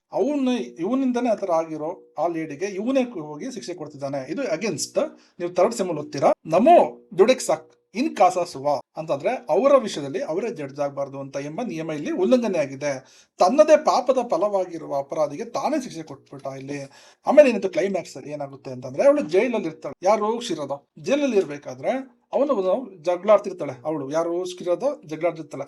ಇವನಿಂದನೇ ಆತರ ಆಗಿರೋ ಆ ಲೇಡಿಗೆ ಇವನೇ ಹೋಗಿ ಶಿಕ್ಷೆ ಕೊಡ್ತಿದ್ದಾನೆ. ಇದು ಅಗೇನ್ಸ್ಟ್ ನೀವು 3rd ಸೆಮ್ ಓದ್ತೀರಾ, ನಮೋ ದುಡೆಕ್ಸಾಕ್ ಇನ್ ಕಾಸಾ ಸುವಾ ಅಂತಂದ್ರೆ ಅವರ ವಿಷಯದಲ್ಲಿ ಅವರೇ ಜಡ್ಜ್ ಆಗಬಾರ್ದು ಅಂತ ಎಂಬ ನಿಯಮ ಇಲ್ಲಿ ಉಲ್ಲಂಘನೆ ಆಗಿದೆ. ತನ್ನದೇ ಪಾಪದ ಫಲವಾಗಿರುವ ಅಪರಾಧಿಗೆ ತಾನೇ ಶಿಕ್ಷೆ ಕೊಟ್ಬಿಟ್ಟ ಇಲ್ಲಿ. ಆಮೇಲೆ ಏನಿತ್ತು ಕ್ಲೈಮ್ಯಾಕ್ಸ್ ಏನಾಗುತ್ತೆ ಅಂತಂದ್ರೆ, ಅವಳು ಜೈಲಲ್ಲಿ ಇರ್ತಾಳೆ. ಯಾರು ಕ್ಷೀರದ ಜೈಲಲ್ಲಿ ಇರ್ಬೇಕಾದ್ರೆ ಅವನು ಜಗಳಾಡ್ತಿರ್ತಾಳೆ. ಅವಳು ಯಾರು ಕ್ಷೀರದ ಜಗಳಾಡ್ತಿರ್ತಾಳೆ,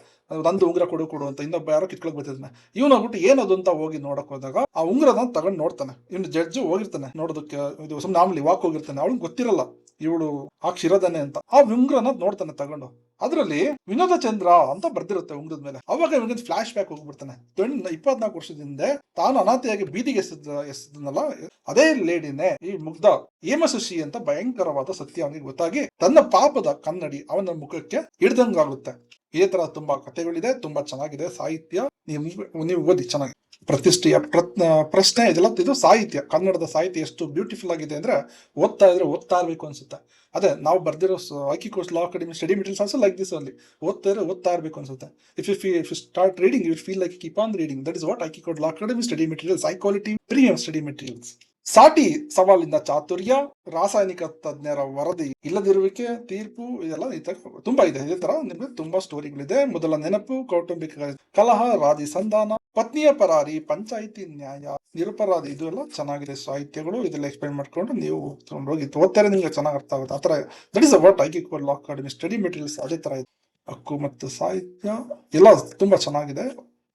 ನಂದು ಉಂಗ್ರ ಕೊಡು ಅಂತ. ಇನ್ನೊಬ್ಬ ಯಾರೋ ಕಿತ್ಕೊಳಕ್ ಬರ್ತಿರ್ತಾನೆ. ಇವನು ಹೋಗ್ಬಿಟ್ಟು ಏನದು ಅಂತ ಹೋಗಿ ನೋಡಕ್ ಹೋದಾಗ ಆ ಉಂಗ್ರನ ತಗೊಂಡ್ ನೋಡ್ತಾನೆ. ಇವ್ನು ಜಡ್ಜ್ ಹೋಗಿರ್ತಾನೆ ನೋಡೋದಕ್ಕೆ, ಇದು ನಾರ್ಮಲಿ ವಾಕ್ ಹೋಗಿರ್ತಾನೆ. ಅವಳು ಗೊತ್ತಿರಲ್ಲ ಇವಳು ಆ ಕ್ಷೀರದನೆ ಅಂತ. ಆ ಉಂಗ್ರನ ನೋಡ್ತಾನೆ ತಗೊಂಡು, ಅದರಲ್ಲಿ ವಿನೋದ ಚಂದ್ರ ಅಂತ ಬರ್ದಿರುತ್ತೆ ಉಂಗ್ರದ ಮೇಲೆ. ಅವಾಗ ಇವನಿಗೆ ಫ್ಲಾಶ್ ಬ್ಯಾಕ್ ಹೋಗ್ಬಿಡ್ತಾನೆ. 24 ವರ್ಷದಿಂದ ತಾನು ಅನಾಥೆಯಾಗಿ ಬೀದಿಗೆ ಎಸೆದನಲ್ಲ, ಅದೇ ಲೇಡಿನೇ ಈ ಮುಗ್ಧ ಹೇಮಶಶಿ ಅಂತ ಭಯಂಕರವಾದ ಸತ್ಯ ಅವನಿಗೆ ಗೊತ್ತಾಗಿ ತನ್ನ ಪಾಪದ ಕನ್ನಡಿ ಅವನ ಮುಖಕ್ಕೆ ಹಿಡ್ದಂಗಾಗುತ್ತೆ. ಇದೇ ತರ ತುಂಬಾ ಕಥೆಗಳಿದೆ, ತುಂಬಾ ಚೆನ್ನಾಗಿದೆ ಸಾಹಿತ್ಯ. ನೀವು ಓದಿ ಚೆನ್ನಾಗಿ. ಪ್ರತಿಷ್ಠೆಯ ಪ್ರಶ್ನೆ ಇದೆಲ್ಲ ಇದು ಸಾಹಿತ್ಯ. ಕನ್ನಡದ ಸಾಹಿತ್ಯ ಎಷ್ಟು ಬ್ಯೂಟಿಫುಲ್ ಆಗಿದೆ ಅಂದ್ರೆ ಓದ್ತಾ ಇರ್ಬೇಕು ಅನ್ಸುತ್ತೆ. ಅದೇ ನಾವು ಬರ್ದಿರೋ IQ course law academy study materials also like this ಅಲ್ಲಿ. ಓದ್ತಾ ಇರ್ಬೇಕು ಅನ್ಸುತ್ತೆ. If you start reading you feel like keep on reading. That is what IQ course law academy study materials, high quality premium study materials. ಸಾಟಿ ಸವಾಲಿನ ಚಾತುರ್ಯ, ರಾಸಾಯನಿಕ ತಜ್ಞರ ವರದಿ, ಇಲ್ಲದಿರುವಿಕೆ, ತೀರ್ಪು, ಇದೆಲ್ಲ ಈ ತರ ತುಂಬಾ ಇದೆ. ಇದೇ ತರ ನಿಮ್ಗೆ ತುಂಬಾ ಸ್ಟೋರಿಗಳಿದೆ. ಮೊದಲ ನೆನಪು, ಕೌಟುಂಬಿಕ ಕಲಹ, ರಾಜಿ ಸಂಧಾನ, ಪತ್ನಿಯ ಪರಾರಿ, ಪಂಚಾಯಿತಿ ನ್ಯಾಯ, ನಿರಪರಾಧಿ, ಇದು ಎಲ್ಲ ಚೆನ್ನಾಗಿದೆ ಸಾಹಿತ್ಯಗಳು. ಇದೆಲ್ಲ ಎಕ್ಸ್ಪ್ಲೈನ್ ಮಾಡ್ಕೊಂಡು ನೀವು ಹೋಗಿ ಓದ್ತಾರೆ, ನಿಮ್ಗೆ ಚೆನ್ನಾಗಿ ಅರ್ಥ ಆಗುತ್ತೆ. ಆತರ that is what IQ course law academy study materials ಅದೇ ತರ ಇದೆ. ಹಕ್ಕು ಮತ್ತು ಸಾಹಿತ್ಯ ಎಲ್ಲ ತುಂಬಾ ಚೆನ್ನಾಗಿದೆ.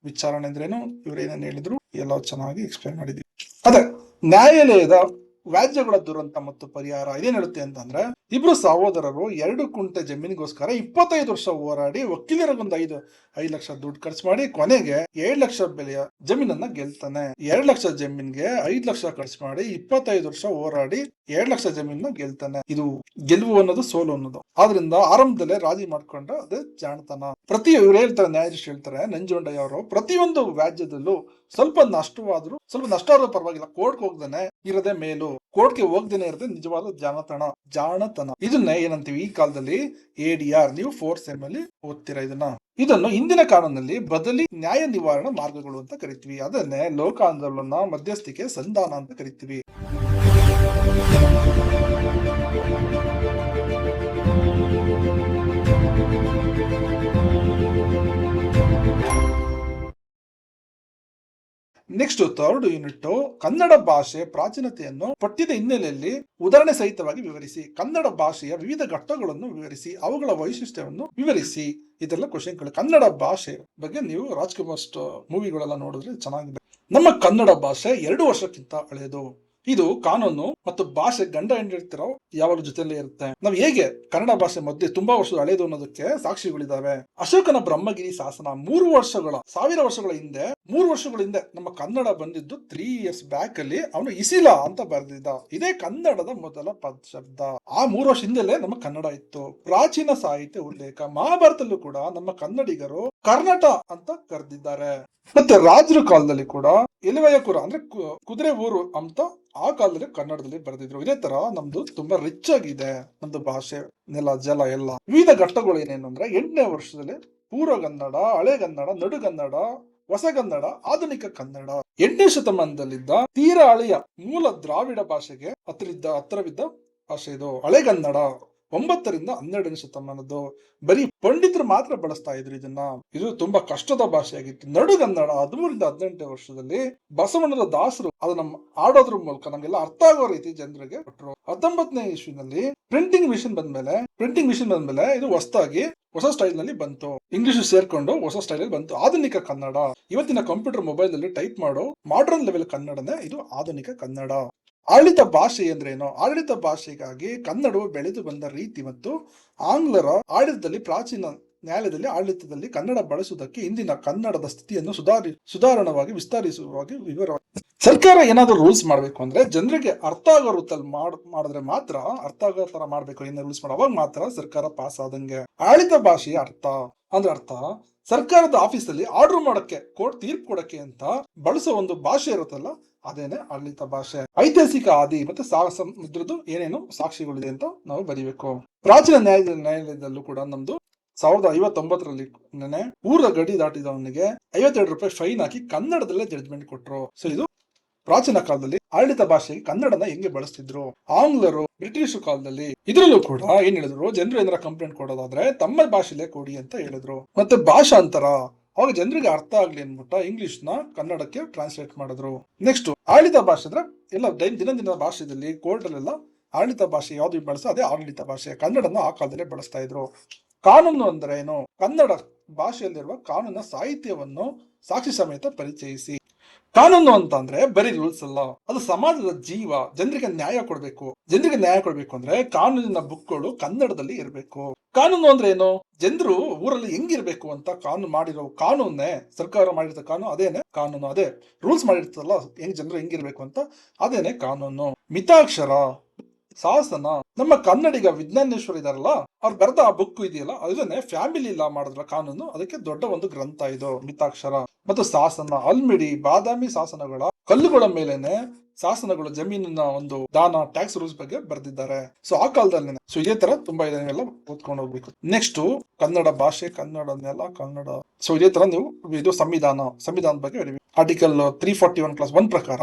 ವಿಚಾರಣೆ ಅಂದ್ರೇನು, ಇವ್ರು ಏನೇನು ಹೇಳಿದ್ರು ಎಲ್ಲ ಚೆನ್ನಾಗಿ ಎಕ್ಸ್ಪ್ಲೈನ್ ಮಾಡಿದ್ವಿ. ಅದೇ ನ್ಯಾಯಾಲಯದ ವ್ಯಾಜ್ಯಗಳ ದುರಂತ ಮತ್ತು ಪರಿಹಾರ ಇದೇನ್ ಹೇಳುತ್ತೆ ಅಂತಂದ್ರೆ, ಇಬ್ರು ಸಹೋದರರು 2 ಕುಂಟೆ ಜಮೀನಿಗೋಸ್ಕರ 25 ವರ್ಷ ಹೋರಾಡಿ ವಕೀಲರಿಗೊಂದು 5 ಲಕ್ಷ ದುಡ್ಡು ಖರ್ಚು ಮಾಡಿ ಕೊನೆಗೆ 7 ಲಕ್ಷ ಬೆಲೆಯ ಜಮೀನನ್ನ ಗೆಲ್ತಾನೆ. 2 ಲಕ್ಷ ಜಮೀನ್ಗೆ 5 ಲಕ್ಷ ಖರ್ಚು ಮಾಡಿ 25 ವರ್ಷ ಹೋರಾಡಿ 2 ಲಕ್ಷ ಜಮೀನ ಗೆಲ್ತಾನೆ. ಇದು ಗೆಲುವು ಅನ್ನೋದು ಸೋಲು ಅನ್ನೋದು. ಆದ್ರಿಂದ ಆರಂಭದಲ್ಲೇ ರಾಜಿ ಮಾಡ್ಕೊಂಡ್ರೆ ಅದೇ ಜಾಣತನ. ಇವ್ರು ಹೇಳ್ತಾರೆ, ನ್ಯಾಯಾಧೀಶ ಹೇಳ್ತಾರೆ, ನಂಜುಂಡಯ್ಯ ಅವರು, ಪ್ರತಿಯೊಂದು ವ್ಯಾಜ್ಯದಲ್ಲೂ ಸ್ವಲ್ಪ ನಷ್ಟ ಆದ್ರೂ ಪರವಾಗಿಲ್ಲ, ಕೋರ್ಟ್ಗೆ ಹೋಗ್ದೇನೆ ಇರದೆ ಮೇಲು, ಕೋರ್ಟ್ಗೆ ಹೋಗ್ದೇನೆ ಇರದೆ ನಿಜವಾದ ಜಾಣತನ. ಇದನ್ನೇ ಏನಂತೀವಿ ಈ ಕಾಲದಲ್ಲಿ ADR. ನೀವು 4th ಸೆಮ್ ಅಲ್ಲಿ ಓದ್ತೀರಾ ಇದನ್ನು ಇಂದಿನ ಕಾನೂನಲ್ಲಿ ಬದಲಿ ನ್ಯಾಯ ನಿವಾರಣಾ ಮಾರ್ಗಗಳು ಅಂತ ಕರಿತೀವಿ. ಅದನ್ನೇ ಲೋಕಾಂದೋಲನ, ಮಧ್ಯಸ್ಥಿಕೆ, ಸಂಧಾನ ಅಂತ ಕರಿತೀವಿ. ನೆಕ್ಸ್ಟ್ 3rd ಯೂನಿಟ್, ಕನ್ನಡ ಭಾಷೆ ಪ್ರಾಚೀನತೆಯನ್ನು ಪಠ್ಯದ ಹಿನ್ನೆಲೆಯಲ್ಲಿ ಉದಾಹರಣೆ ಸಹಿತವಾಗಿ ವಿವರಿಸಿ. ಕನ್ನಡ ಭಾಷೆಯ ವಿವಿಧ ಘಟ್ಟಗಳನ್ನು ವಿವರಿಸಿ, ಅವುಗಳ ವೈಶಿಷ್ಟ್ಯವನ್ನು ವಿವರಿಸಿ. ಇದೆಲ್ಲ ಕ್ವಶನ್ಗಳು. ಕನ್ನಡ ಭಾಷೆ ಬಗ್ಗೆ ನೀವು ರಾಜ್ಕುಮಾರ್ ಮೂವಿಗಳೆಲ್ಲ ನೋಡಿದ್ರೆ ಚೆನ್ನಾಗಿದೆ. ನಮ್ಮ ಕನ್ನಡ ಭಾಷೆ 2 ವರ್ಷಕ್ಕಿಂತ ಹಳೆಯದು. ಇದು ಕಾನೂನು ಮತ್ತು ಭಾಷೆ ಗಂಡ ಹೆಂಡಿರ್ತಿರೋ ಯಾವಾಗಲೂ ಜೊತೆಯಲ್ಲೇ ಇರುತ್ತೆ. ನಾವು ಹೇಗೆ ಕನ್ನಡ ಭಾಷೆ ಮಧ್ಯೆ ತುಂಬಾ ವರ್ಷದ ಹಳೆಯದು ಅನ್ನೋದಕ್ಕೆ ಸಾಕ್ಷಿಗಳಿದಾವೆ. ಅಶೋಕನ ಬ್ರಹ್ಮಗಿರಿ ಶಾಸನ 1000 ವರ್ಷಗಳ ಹಿಂದೆ ನಮ್ಮ ಕನ್ನಡ ಬಂದಿದ್ದು 3 years ಬ್ಯಾಕ್ ಅಲ್ಲಿ ಅವನು ಇಸಿಲ ಅಂತ ಬರೆದಿದ್ದ. ಇದೇ ಕನ್ನಡದ ಮೊದಲ ಶಬ್ದ. ಆ 3 ವರ್ಷ ಹಿಂದೆಲೆ ನಮ್ಮ ಕನ್ನಡ ಇತ್ತು. ಪ್ರಾಚೀನ ಸಾಹಿತ್ಯ ಉಲ್ಲೇಖ, ಮಹಾಭಾರತಲ್ಲೂ ಕೂಡ ನಮ್ಮ ಕನ್ನಡಿಗರು ಕರ್ನಾಟ ಅಂತ ಕರೆದಿದ್ದಾರೆ. ಮತ್ತೆ ರಾಜರ ಕಾಲದಲ್ಲಿ ಕೂಡ ಎಲಿವಯಕುರ ಅಂದ್ರೆ ಕುದುರೆ ಊರು ಅಂತ ಆ ಕಾಲದಲ್ಲಿ ಕನ್ನಡದಲ್ಲಿ ಬರೆದಿದ್ರು. ಇದೇ ತರ ನಮ್ದು ತುಂಬಾ ರಿಚ್ ಆಗಿದೆ ನಮ್ದು ಭಾಷೆ, ನೆಲ, ಜಲ ಎಲ್ಲ. ವಿವಿಧ ಘಟ್ಟಗಳು ಏನೇನು ಅಂದ್ರೆ 8ನೇ ವರ್ಷದಲ್ಲಿ ಪೂರ್ವಗನ್ನಡ, ಹಳೆಗನ್ನಡ, ನಡುಗನ್ನಡ, ಹೊಸಗನ್ನಡ, ಆಧುನಿಕ ಕನ್ನಡ. 8ನೇ ಶತಮಾನದಲ್ಲಿದ್ದ ತೀರಾ ಹಳೆಯ ಮೂಲ ದ್ರಾವಿಡ ಭಾಷೆಗೆ ಹತ್ತಿರವಿದ್ದ ಭಾಷೆ ಇದು. ಹಳೆಗನ್ನಡ 9ರಿಂದ 12ನೇ ಶತಮಾನದ್ದು. ಬರೀ ಪಂಡಿತರು ಮಾತ್ರ ಬಳಸ್ತಾ ಇದ್ರು ಇದನ್ನ. ಇದು ತುಂಬಾ ಕಷ್ಟದ ಭಾಷೆಯಾಗಿತ್ತು. ನಡುಗನ್ನಡ 13ರಿಂದ 18ನೇ ವರ್ಷದಲ್ಲಿ ಬಸವಣ್ಣನ ದಾಸರು ಅದನ್ನ ಆಡೋದ್ರ ಮೂಲಕ ನಮ್ಗೆಲ್ಲ ಅರ್ಥ ಆಗೋ ರೀತಿ ಜನರಿಗೆ ಕೊಟ್ಟರು. 19ನೇ ಇಸ್ವಿನಲ್ಲಿ ಪ್ರಿಂಟಿಂಗ್ ಮಿಷಿನ್ ಬಂದ್ಮೇಲೆ ಇದು ಹೊಸ ಸ್ಟೈಲ್ ನಲ್ಲಿ ಬಂತು. ಇಂಗ್ಲಿಷ್ ಸೇರ್ಕೊಂಡು ಹೊಸ ಸ್ಟೈಲ್ ಅಲ್ಲಿ ಬಂತು. ಆಧುನಿಕ ಕನ್ನಡ ಇವತ್ತಿನ ಕಂಪ್ಯೂಟರ್ ಮೊಬೈಲ್ ಅಲ್ಲಿ ಟೈಪ್ ಮಾಡೋ ಮಾಡರ್ನ್ ಲೆವೆಲ್ ಕನ್ನಡನೇ ಇದು ಆಧುನಿಕ ಕನ್ನಡ. ಆಡಳಿತ ಭಾಷೆ ಅಂದ್ರೇನು? ಆಡಳಿತ ಭಾಷೆಗಾಗಿ ಕನ್ನಡವು ಬೆಳೆದು ಬಂದ ರೀತಿ ಮತ್ತು ಆಂಗ್ಲರ ಆಡಳಿತದಲ್ಲಿ, ಪ್ರಾಚೀನ ನ್ಯಾಯಾಲಯದಲ್ಲಿ ಆಡಳಿತದಲ್ಲಿ ಕನ್ನಡ ಬಳಸುವುದಕ್ಕೆ ಇಂದಿನ ಕನ್ನಡದ ಸ್ಥಿತಿಯನ್ನು ಸುಧಾರಣವಾಗಿ ವಿಸ್ತರಿಸುವಾಗಿ ವಿವರವಾಗಿ. ಸರ್ಕಾರ ಏನಾದ್ರು ರೂಲ್ಸ್ ಮಾಡ್ಬೇಕು ಅಂದ್ರೆ ಜನರಿಗೆ ಅರ್ಥ ಆಗೋ ರೂಪದಲ್ಲಿ ಮಾಡಿದ್ರೆ ಮಾತ್ರ, ಅರ್ಥ ಆಗೋ ತರ ಮಾಡ್ಬೇಕು. ಏನಾದ್ರು ರೂಲ್ಸ್ ಅವಾಗ ಮಾತ್ರ ಸರ್ಕಾರ ಪಾಸ್ ಆದಂಗೆ. ಆಡಳಿತ ಭಾಷೆಯ ಅರ್ಥ ಸರ್ಕಾರದ ಆಫೀಸಲ್ಲಿ ಆರ್ಡರ್ ಮಾಡಕ್ಕೆ, ಕೋರ್ಟ್ ತೀರ್ಪು ಕೊಡಕ್ಕೆ ಅಂತ ಬಳಸೋ ಒಂದು ಭಾಷೆ ಇರುತ್ತಲ್ಲ, ಅದೇನೆ ಆಡಳಿತ ಭಾಷೆ. ಐತಿಹಾಸಿಕ ಆದಿ ಮತ್ತೆ ಇದ್ರದ್ದು ಏನೇನು ಸಾಕ್ಷಿಗಳಿದೆ ಅಂತ ನಾವು ಬರೀಬೇಕು. ಪ್ರಾಚೀನ ನ್ಯಾಯಾಲಯದಲ್ಲೂ ಕೂಡ ನಮ್ದು 1059ರಲ್ಲಿ ಊರ ಗಡಿ ದಾಟಿದವನಿಗೆ 52 ರೂಪಾಯಿ ಫೈನ್ ಹಾಕಿ ಕನ್ನಡದಲ್ಲೇ ಜಡ್ಜ್ಮೆಂಟ್ ಕೊಟ್ರು. ಸೊ ಇದು ಪ್ರಾಚೀನ ಕಾಲದಲ್ಲಿ ಆಡಳಿತ ಭಾಷೆಗೆ ಕನ್ನಡನ ಹೆಂಗೆ ಬಳಸ್ತಿದ್ರು. ಆಂಗ್ಲರು ಬ್ರಿಟಿಷ್ ಕಾಲದಲ್ಲಿ ಇದ್ರಲ್ಲೂ ಕೂಡ ಏನ್ ಹೇಳಿದ್ರು, ಜನರು ಏನಾರ ಕಂಪ್ಲೇಂಟ್ ಕೊಡೋದಾದ್ರೆ ತಮ್ಮ ಭಾಷೆಲೇ ಕೊಡಿ ಅಂತ ಹೇಳಿದ್ರು. ಮತ್ತೆ ಭಾಷಾಂತರ, ಅವಾಗ ಜನರಿಗೆ ಅರ್ಥ ಆಗ್ಲಿ ಅನ್ಬಿಟ್ಟ ಇಂಗ್ಲಿಷ್ ನ ಕನ್ನಡಕ್ಕೆ ಟ್ರಾನ್ಸ್ಲೇಟ್ ಮಾಡಿದ್ರು. ನೆಕ್ಸ್ಟ್ ಆಡಳಿತ ಭಾಷೆ ಅಂದ್ರೆ ಎಲ್ಲ ದಿನದಿನ ಭಾಷೆಯಲ್ಲಿ ಕೋರ್ಟ್ ಅಲ್ಲೆಲ್ಲ ಆಡಳಿತ ಭಾಷೆ ಯಾವ್ದು ಬಳಸೋ ಅದೇ ಆಡಳಿತ ಭಾಷೆ. ಕನ್ನಡನ ಆ ಕಾಲದಲ್ಲೇ ಬಳಸ್ತಾ ಇದ್ರು. ಕಾನೂನು ಅಂದ್ರೆ ಏನು? ಕನ್ನಡ ಭಾಷೆಯಲ್ಲಿರುವ ಕಾನೂನಿನ ಸಾಹಿತ್ಯವನ್ನು ಸಾಕ್ಷಿ ಸಮೇತ ಪರಿಚಯಿಸಿ. ಕಾನೂನು ಅಂತ ಅಂದ್ರೆ ಬರೀ ರೂಲ್ಸ್ ಅಲ್ಲ, ಅದು ಸಮಾಜದ ಜೀವ. ಜನರಿಗೆ ನ್ಯಾಯ ಕೊಡ್ಬೇಕು ಅಂದ್ರೆ ಕಾನೂನಿನ ಬುಕ್ಗಳು ಕನ್ನಡದಲ್ಲಿ ಇರಬೇಕು. ಕಾನೂನು ಅಂದ್ರೆ ಏನು? ಜನರು ಊರಲ್ಲಿ ಹೆಂಗಿರ್ಬೇಕು ಅಂತ ಕಾನೂನೇ ಸರ್ಕಾರ ಮಾಡಿರ್ತ ಕಾನೂನು, ಅದೇನೆ ಕಾನೂನು. ಅದೇ ರೂಲ್ಸ್ ಮಾಡಿರ್ತಲ್ಲ ಜನರು ಹೆಂಗಿರ್ಬೇಕು ಅಂತ, ಅದೇನೆ ಕಾನೂನು. ಮಿತಾಕ್ಷರ, ಶಾಸನ, ನಮ್ಮ ಕನ್ನಡಿಗ ವಿಜ್ಞಾನೇಶ್ವರ್ ಇದಾರಲ್ಲ, ಅವ್ರು ಬರೆದ ಆ ಬುಕ್ ಇದೆಯಲ್ಲ, ಅದನ್ನೇ ಫ್ಯಾಮಿಲಿ ಲಾ ಮಾಡಿದ್ರ ಕಾನೂನು. ಅದಕ್ಕೆ ದೊಡ್ಡ ಒಂದು ಗ್ರಂಥ ಇದು. ಮಿತಾಕ್ಷರ ಮತ್ತು ಶಾಸನ, ಅಲ್ಮಿಡಿ ಬಾದಾಮಿ ಶಾಸನಗಳ ಕಲ್ಲುಗಳ ಮೇಲೆನೆ ಶಾಸನಗಳು, ಜಮೀನಿನ ಒಂದು ದಾನ, ಟ್ಯಾಕ್ಸ್ ರೂಲ್ಸ್ ಬಗ್ಗೆ ಬರೆದಿದ್ದಾರೆ. ಸೊ ಆ ಕಾಲದಲ್ಲಿ ಸೊ ಇದೇ ತರ ತುಂಬಾ ಇದೆ, ನೀವೆಲ್ಲ ಓದ್ಕೊಂಡು ಹೋಗ್ಬೇಕು. ನೆಕ್ಸ್ಟ್ ಕನ್ನಡ ಭಾಷೆ, ಕನ್ನಡ ನೆಲ, ಕನ್ನಡ. ಸೊ ಇದೇ ತರ ನೀವು ಇದು ಸಂವಿಧಾನದ ಬಗ್ಗೆ ಬರೀಬೇಕು. ಆರ್ಟಿಕಲ್ 341 ಕ್ಲಾಸ್ 1 ಪ್ರಕಾರ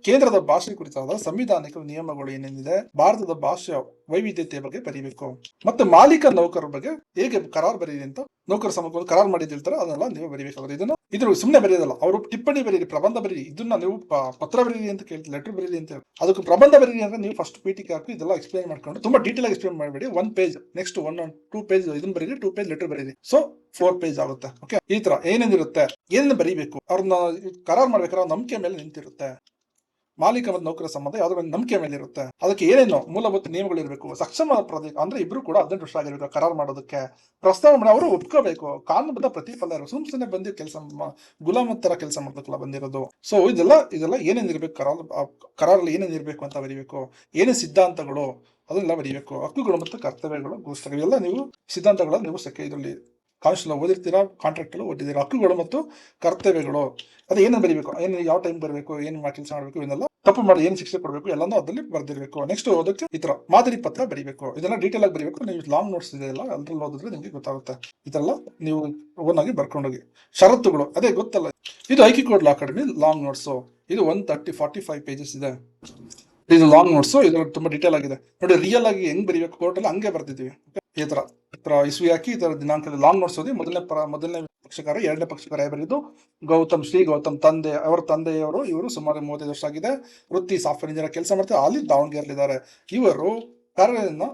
ಕೇಂದ್ರದ ಭಾಷೆ ಕುರಿತಾದ ಸಂವಿಧಾನಿಕ ನಿಯಮಗಳು ಏನೇನಿದೆ, ಭಾರತದ ಭಾಷೆಯ ವೈವಿಧ್ಯತೆಯ ಬಗ್ಗೆ ಬರೀಬೇಕು. ಮತ್ತೆ ಮಾಲೀಕ ನೌಕರರ ಬಗ್ಗೆ ಹೇಗೆ ಕರಾರ್ ಬರೀರಿ ಅಂತ, ನೌಕರ ಸಮೂಹ ಕರಾರ್ ಮಾಡಿದಿರ್ತಾರೆ, ಅದನ್ನೆಲ್ಲ ನೀವು ಬರೀಬೇಕಾದ್ರೆ ಇದ್ರ ಸುಮ್ಮನೆ ಬರೆಯೋದಲ್ಲ. ಅವರು ಟಿಪ್ಪಣಿ ಬರೀರಿ, ಪ್ರಬಂಧ ಬರೀರಿ. ಇದನ್ನ ನೀವು ಪತ್ರ ಬರೀರಿ ಅಂತ ಕೇಳ್ತೀವಿ, ಲೆಟರ್ ಬರೀರಿ ಅಂತ ಹೇಳಿ. ಅದಕ್ಕೆ ಪ್ರಬಂಧ ಬರೀರಿ ಅಂದ್ರೆ ನೀವು ಫಸ್ಟ್ ಪೀಟಿಗೆ ಹಾಕಿ ಇದೆಲ್ಲ ಎಕ್ಸ್ಪ್ಲೇನ್ ಮಾಡ್ಕೊಂಡು ತುಂಬಾ ಡೀಟೇಲ್ ಆಗಿ ಎಕ್ಸ್ಪ್ಲೇನ್ ಮಾಡಬೇಡಿ. 1 ಪೇಜ್, ನೆಕ್ಸ್ಟ್ 2 ಪೇಜ್ ಇದನ್ನ ಬರೀರಿ, 2 ಪೇಜ್ ಲೆಟರ್ ಬರೀರಿ. ಸೊ 4 ಪೇಜ್ ಆಗುತ್ತೆ. ಓಕೆ, ಈ ತರ ಏನೇನಿರುತ್ತೆ, ಏನೇನು ಬರೀಬೇಕು, ಅವ್ರನ್ನ ಕರಾರ್ ಮಾಡ್ಬೇಕಾದ್ರೆ ನಂಬಿಕೆ ಮೇಲೆ ನಿಂತಿರುತ್ತೆ. ಮಾಲೀಕ ಮತ್ತು ನೌಕರ ಸಂಬಂಧ ಯಾವ್ದೋ ಒಂದು ನಂಬಿಕೆ ಮೇಲೆ ಇರುತ್ತೆ. ಅದಕ್ಕೆ ಏನೇನು ಮೂಲಭೂತ ನಿಯಮಗಳು ಇರಬೇಕು. ಸಕ್ಷಮ ಪ್ರದೇಶ ಅಂದ್ರೆ ಇಬ್ರು ಕೂಡ 18 ವರ್ಷ ಆಗಿರ್ಬೇಕು ಕರಾರ್ ಮಾಡೋದಕ್ಕೆ. ಪ್ರಸ್ತಾವ ಮಾಡಿ ಅವರು ಒಪ್ಕೋಬೇಕು. ಕಾನೂನುಬದ್ಧ ಪ್ರತಿಫಲ ಇರೋ, ಸುಮ್ನೆ ಬಂದಿ ಕೆಲಸ ಗುಲಾಮ ತರ ಕೆಲಸ ಮಾಡೋದಕ್ಕೆಲ್ಲ ಬಂದಿರೋದು. ಸೊ ಇದೆಲ್ಲ ಏನೇನ್ ಇರ್ಬೇಕು, ಕರಾರಲ್ಲಿ ಏನೇನ್ ಇರ್ಬೇಕು ಅಂತ ಬರೀಬೇಕು. ಏನೇ ಸಿದ್ಧಾಂತಗಳು ಅದನ್ನೆಲ್ಲ ಬರೀಬೇಕು. ಹಕ್ಕುಗಳು ಮತ್ತು ಕರ್ತವ್ಯಗಳು, ಇವೆಲ್ಲ ನೀವು ಸಿದ್ಧಾಂತಗಳನ್ನ ನೀವು ಇದರಲ್ಲಿ ಕಾನ್ಸ್ಟಿಟ್ಯೂಷನ್ ಓದಿರ್ತೀರಾ, ಕಾಂಟ್ರಾಕ್ಟ್ ಎಲ್ಲ ಓದಿದ್ದೀರಾ. ಹಕ್ಕುಗಳು ಮತ್ತು ಕರ್ತವ್ಯಗಳು ಅದೇ ಏನೇನು ಬರೀಬೇಕು, ಏನು ಯಾವ ಟೈಮ್ ಬರಬೇಕು, ಏನು ಕೆಲಸ ಮಾಡಬೇಕು, ಇದನ್ನೆಲ್ಲ ತಪ್ಪು ಮಾಡಿ ಏನು ಶಿಕ್ಷೆ ಕೊಡಬೇಕು ಎಲ್ಲಾನು ಅದ್ರಲ್ಲಿ ಬರ್ದಿರ್ಬೇಕು. ನೆಕ್ಸ್ಟ್ ಓದಕ್ಕೆ ಈ ತರ ಮಾದರಿ ಪತ್ರ ಬರೀಬೇಕು. ಇದೆಲ್ಲ ಡೀಟೇಲ್ ಆಗಿ ಬರೀಬೇಕು. ನೀವು ಲಾಂಗ್ ನೋಟ್ಸ್ ಇದೆಯಲ್ಲ ಅದ್ರಲ್ಲಿ ಓದಿದ್ರೆ ನಿಮಗೆ ಗೊತ್ತಾಗುತ್ತೆ. ಇದೆಲ್ಲ ನೀವು ಓನ್ ಆಗಿ ಬರ್ಕೊಂಡೋಗಿ. ಷರತ್ತುಗಳು ಅದೇ ಗೊತ್ತಲ್ಲ, ಇದು ಹೈಕೋರ್ಟ್ ಲಾ ಅಕಾಡೆಮಿ ಲಾಂಗ್ ನೋಟ್ಸ್. ಇದು 45 ಪೇಜಸ್ ಇದೆ. ಇದು ಲಾಂಗ್ ನೋಟ್ಸ್. ಇದ್ರಲ್ಲಿ ತುಂಬಾ ಡೀಟೇಲ್ ಆಗಿದೆ ನೋಡಿ. ರಿಯಲ್ ಆಗಿ ಹೆಂಗ್ ಬರೀಬೇಕು ಕೋರ್ಟ್ ಅಲ್ಲಿ ಹಂಗೆ ಬರ್ದಿದ್ದೀವಿ. ಈ ತರ ಇಸ್ವಿ ಹಾಕಿ ಈ ತರ ದಿನಾಂಕದ ಲಾಂಗ್ ನೋಟ್ಸ್ ಓದಿ. ಮೊದಲನೇ ಪಕ್ಷಕಾರ, 2ನೇ ಪಕ್ಷಕಾರ ಬರೆದು ಶ್ರೀ ಗೌತಮ್ ಅವರ ತಂದೆಯವರು. ಇವರು ಸುಮಾರು 35 ವರ್ಷ ಆಗಿದೆ. ವೃತ್ತಿ ಸಾಫ್ಟ್ವೇರ್ ಇಂಜಿನಿಯರ್ ಕೆಲಸ ಮಾಡ್ತಾರೆ. ಅಲ್ಲಿ ದಾವಣಗೆರೆಯಲ್ಲಿದ್ದಾರೆ. ಇವರು ಕಾರ್ಯನ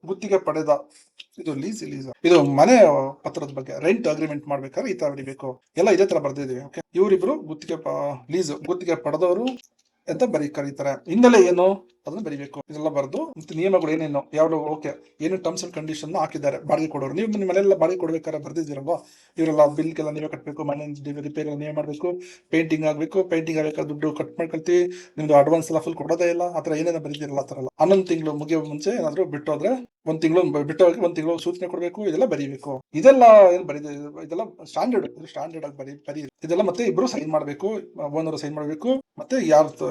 ಗುತ್ತಿಗೆ ಪಡೆದ ಇದು ಲೀಸ್ ಇದು ಮನೆ ಪತ್ರದ ಬಗ್ಗೆ, ರೆಂಟ್ ಅಗ್ರಿಮೆಂಟ್ ಮಾಡ್ಬೇಕಾದ್ರೆ ಈ ತರ ಬರೀಬೇಕು. ಎಲ್ಲ ಇದೇ ತರ ಬರ್ದಿದೀವಿ. ಓಕೆ, ಇವರಿಬ್ರು ಗುತ್ತಿಗೆ ಪಡೆದವರು ಅಂತ ಕರೀತಾರೆ. ಹಿನ್ನೆಲೆ ಏನು ಅದನ್ನ ಬರೀಬೇಕು. ಇದೆಲ್ಲ ಬರೆದು ಮತ್ತೆ ನಿಯಮಗಳು ಏನೇನು ಯಾವ ಓಕೆ ಏನು ಟರ್ಮ್ಸ್ ಅಂಡ್ ಕಂಡೀಷನ್ ಹಾಕಿದ್ದಾರೆ ಬಾಡಿಗೆ ಕೊಡೋರು. ನೀವು ನಿಮ್ಮ ಮನೆಯಲ್ಲ ಬಾಡಿಗೆ ಕೊಡ್ಬೇಕಾದ್ರೆ ಬರ್ದಿದ್ದೀರಲ್ವಾ, ಇವರೆಲ್ಲ ಬಿಲ್ಗೆಲ್ಲ ನೀವೇ ಕಟ್ಟಬೇಕು, ಮನೆ ರಿಪೇರಿ ಎಲ್ಲ ನೀವೇ ಮಾಡಬೇಕು, ಪೇಂಟಿಂಗ್ ಆಗಬೇಕು, ಪೇಂಟಿಂಗ್ ಆಗ್ಬೇಕಾದ್ರೆ ದುಡ್ಡು ಕಟ್ ಮಾಡ್ಕೊಳ್ತೀವಿ, ನಿಮ್ದು ಅಡ್ವಾನ್ಸ್ ಎಲ್ಲ ಫುಲ್ ಕೊಡೋದೇ ಇಲ್ಲ. ಆ ಥರ ಏನೇನೋ ಬರೀದಿರಲ್ಲ. ಆ ಥರ ಎಲ್ಲ 11 ತಿಂಗಳು ಮುಗಿಯೋ ಮುಂಚೆ ಏನಾದ್ರು ಬಿಟ್ಟೋದ್ರೆ 1 ತಿಂಗಳು ಬಿಟ್ಟು ಹೋಗಿ 1 ತಿಂಗಳು ಸೂಚನೆ ಕೊಡಬೇಕು. ಇದೆಲ್ಲ ಬರೀಬೇಕು. ಇದೆಲ್ಲ ಏನು ಇದೆಲ್ಲ ಸ್ಟ್ಯಾಂಡರ್ಡ್ ಆಗಿ ಬರೀ ಇದೆಲ್ಲ. ಮತ್ತೆ ಇಬ್ರು ಸೈನ್ ಮಾಡಬೇಕು, ಓನರ್ ಸೈನ್ ಮಾಡಬೇಕು, ಮತ್ತೆ ಯಾರು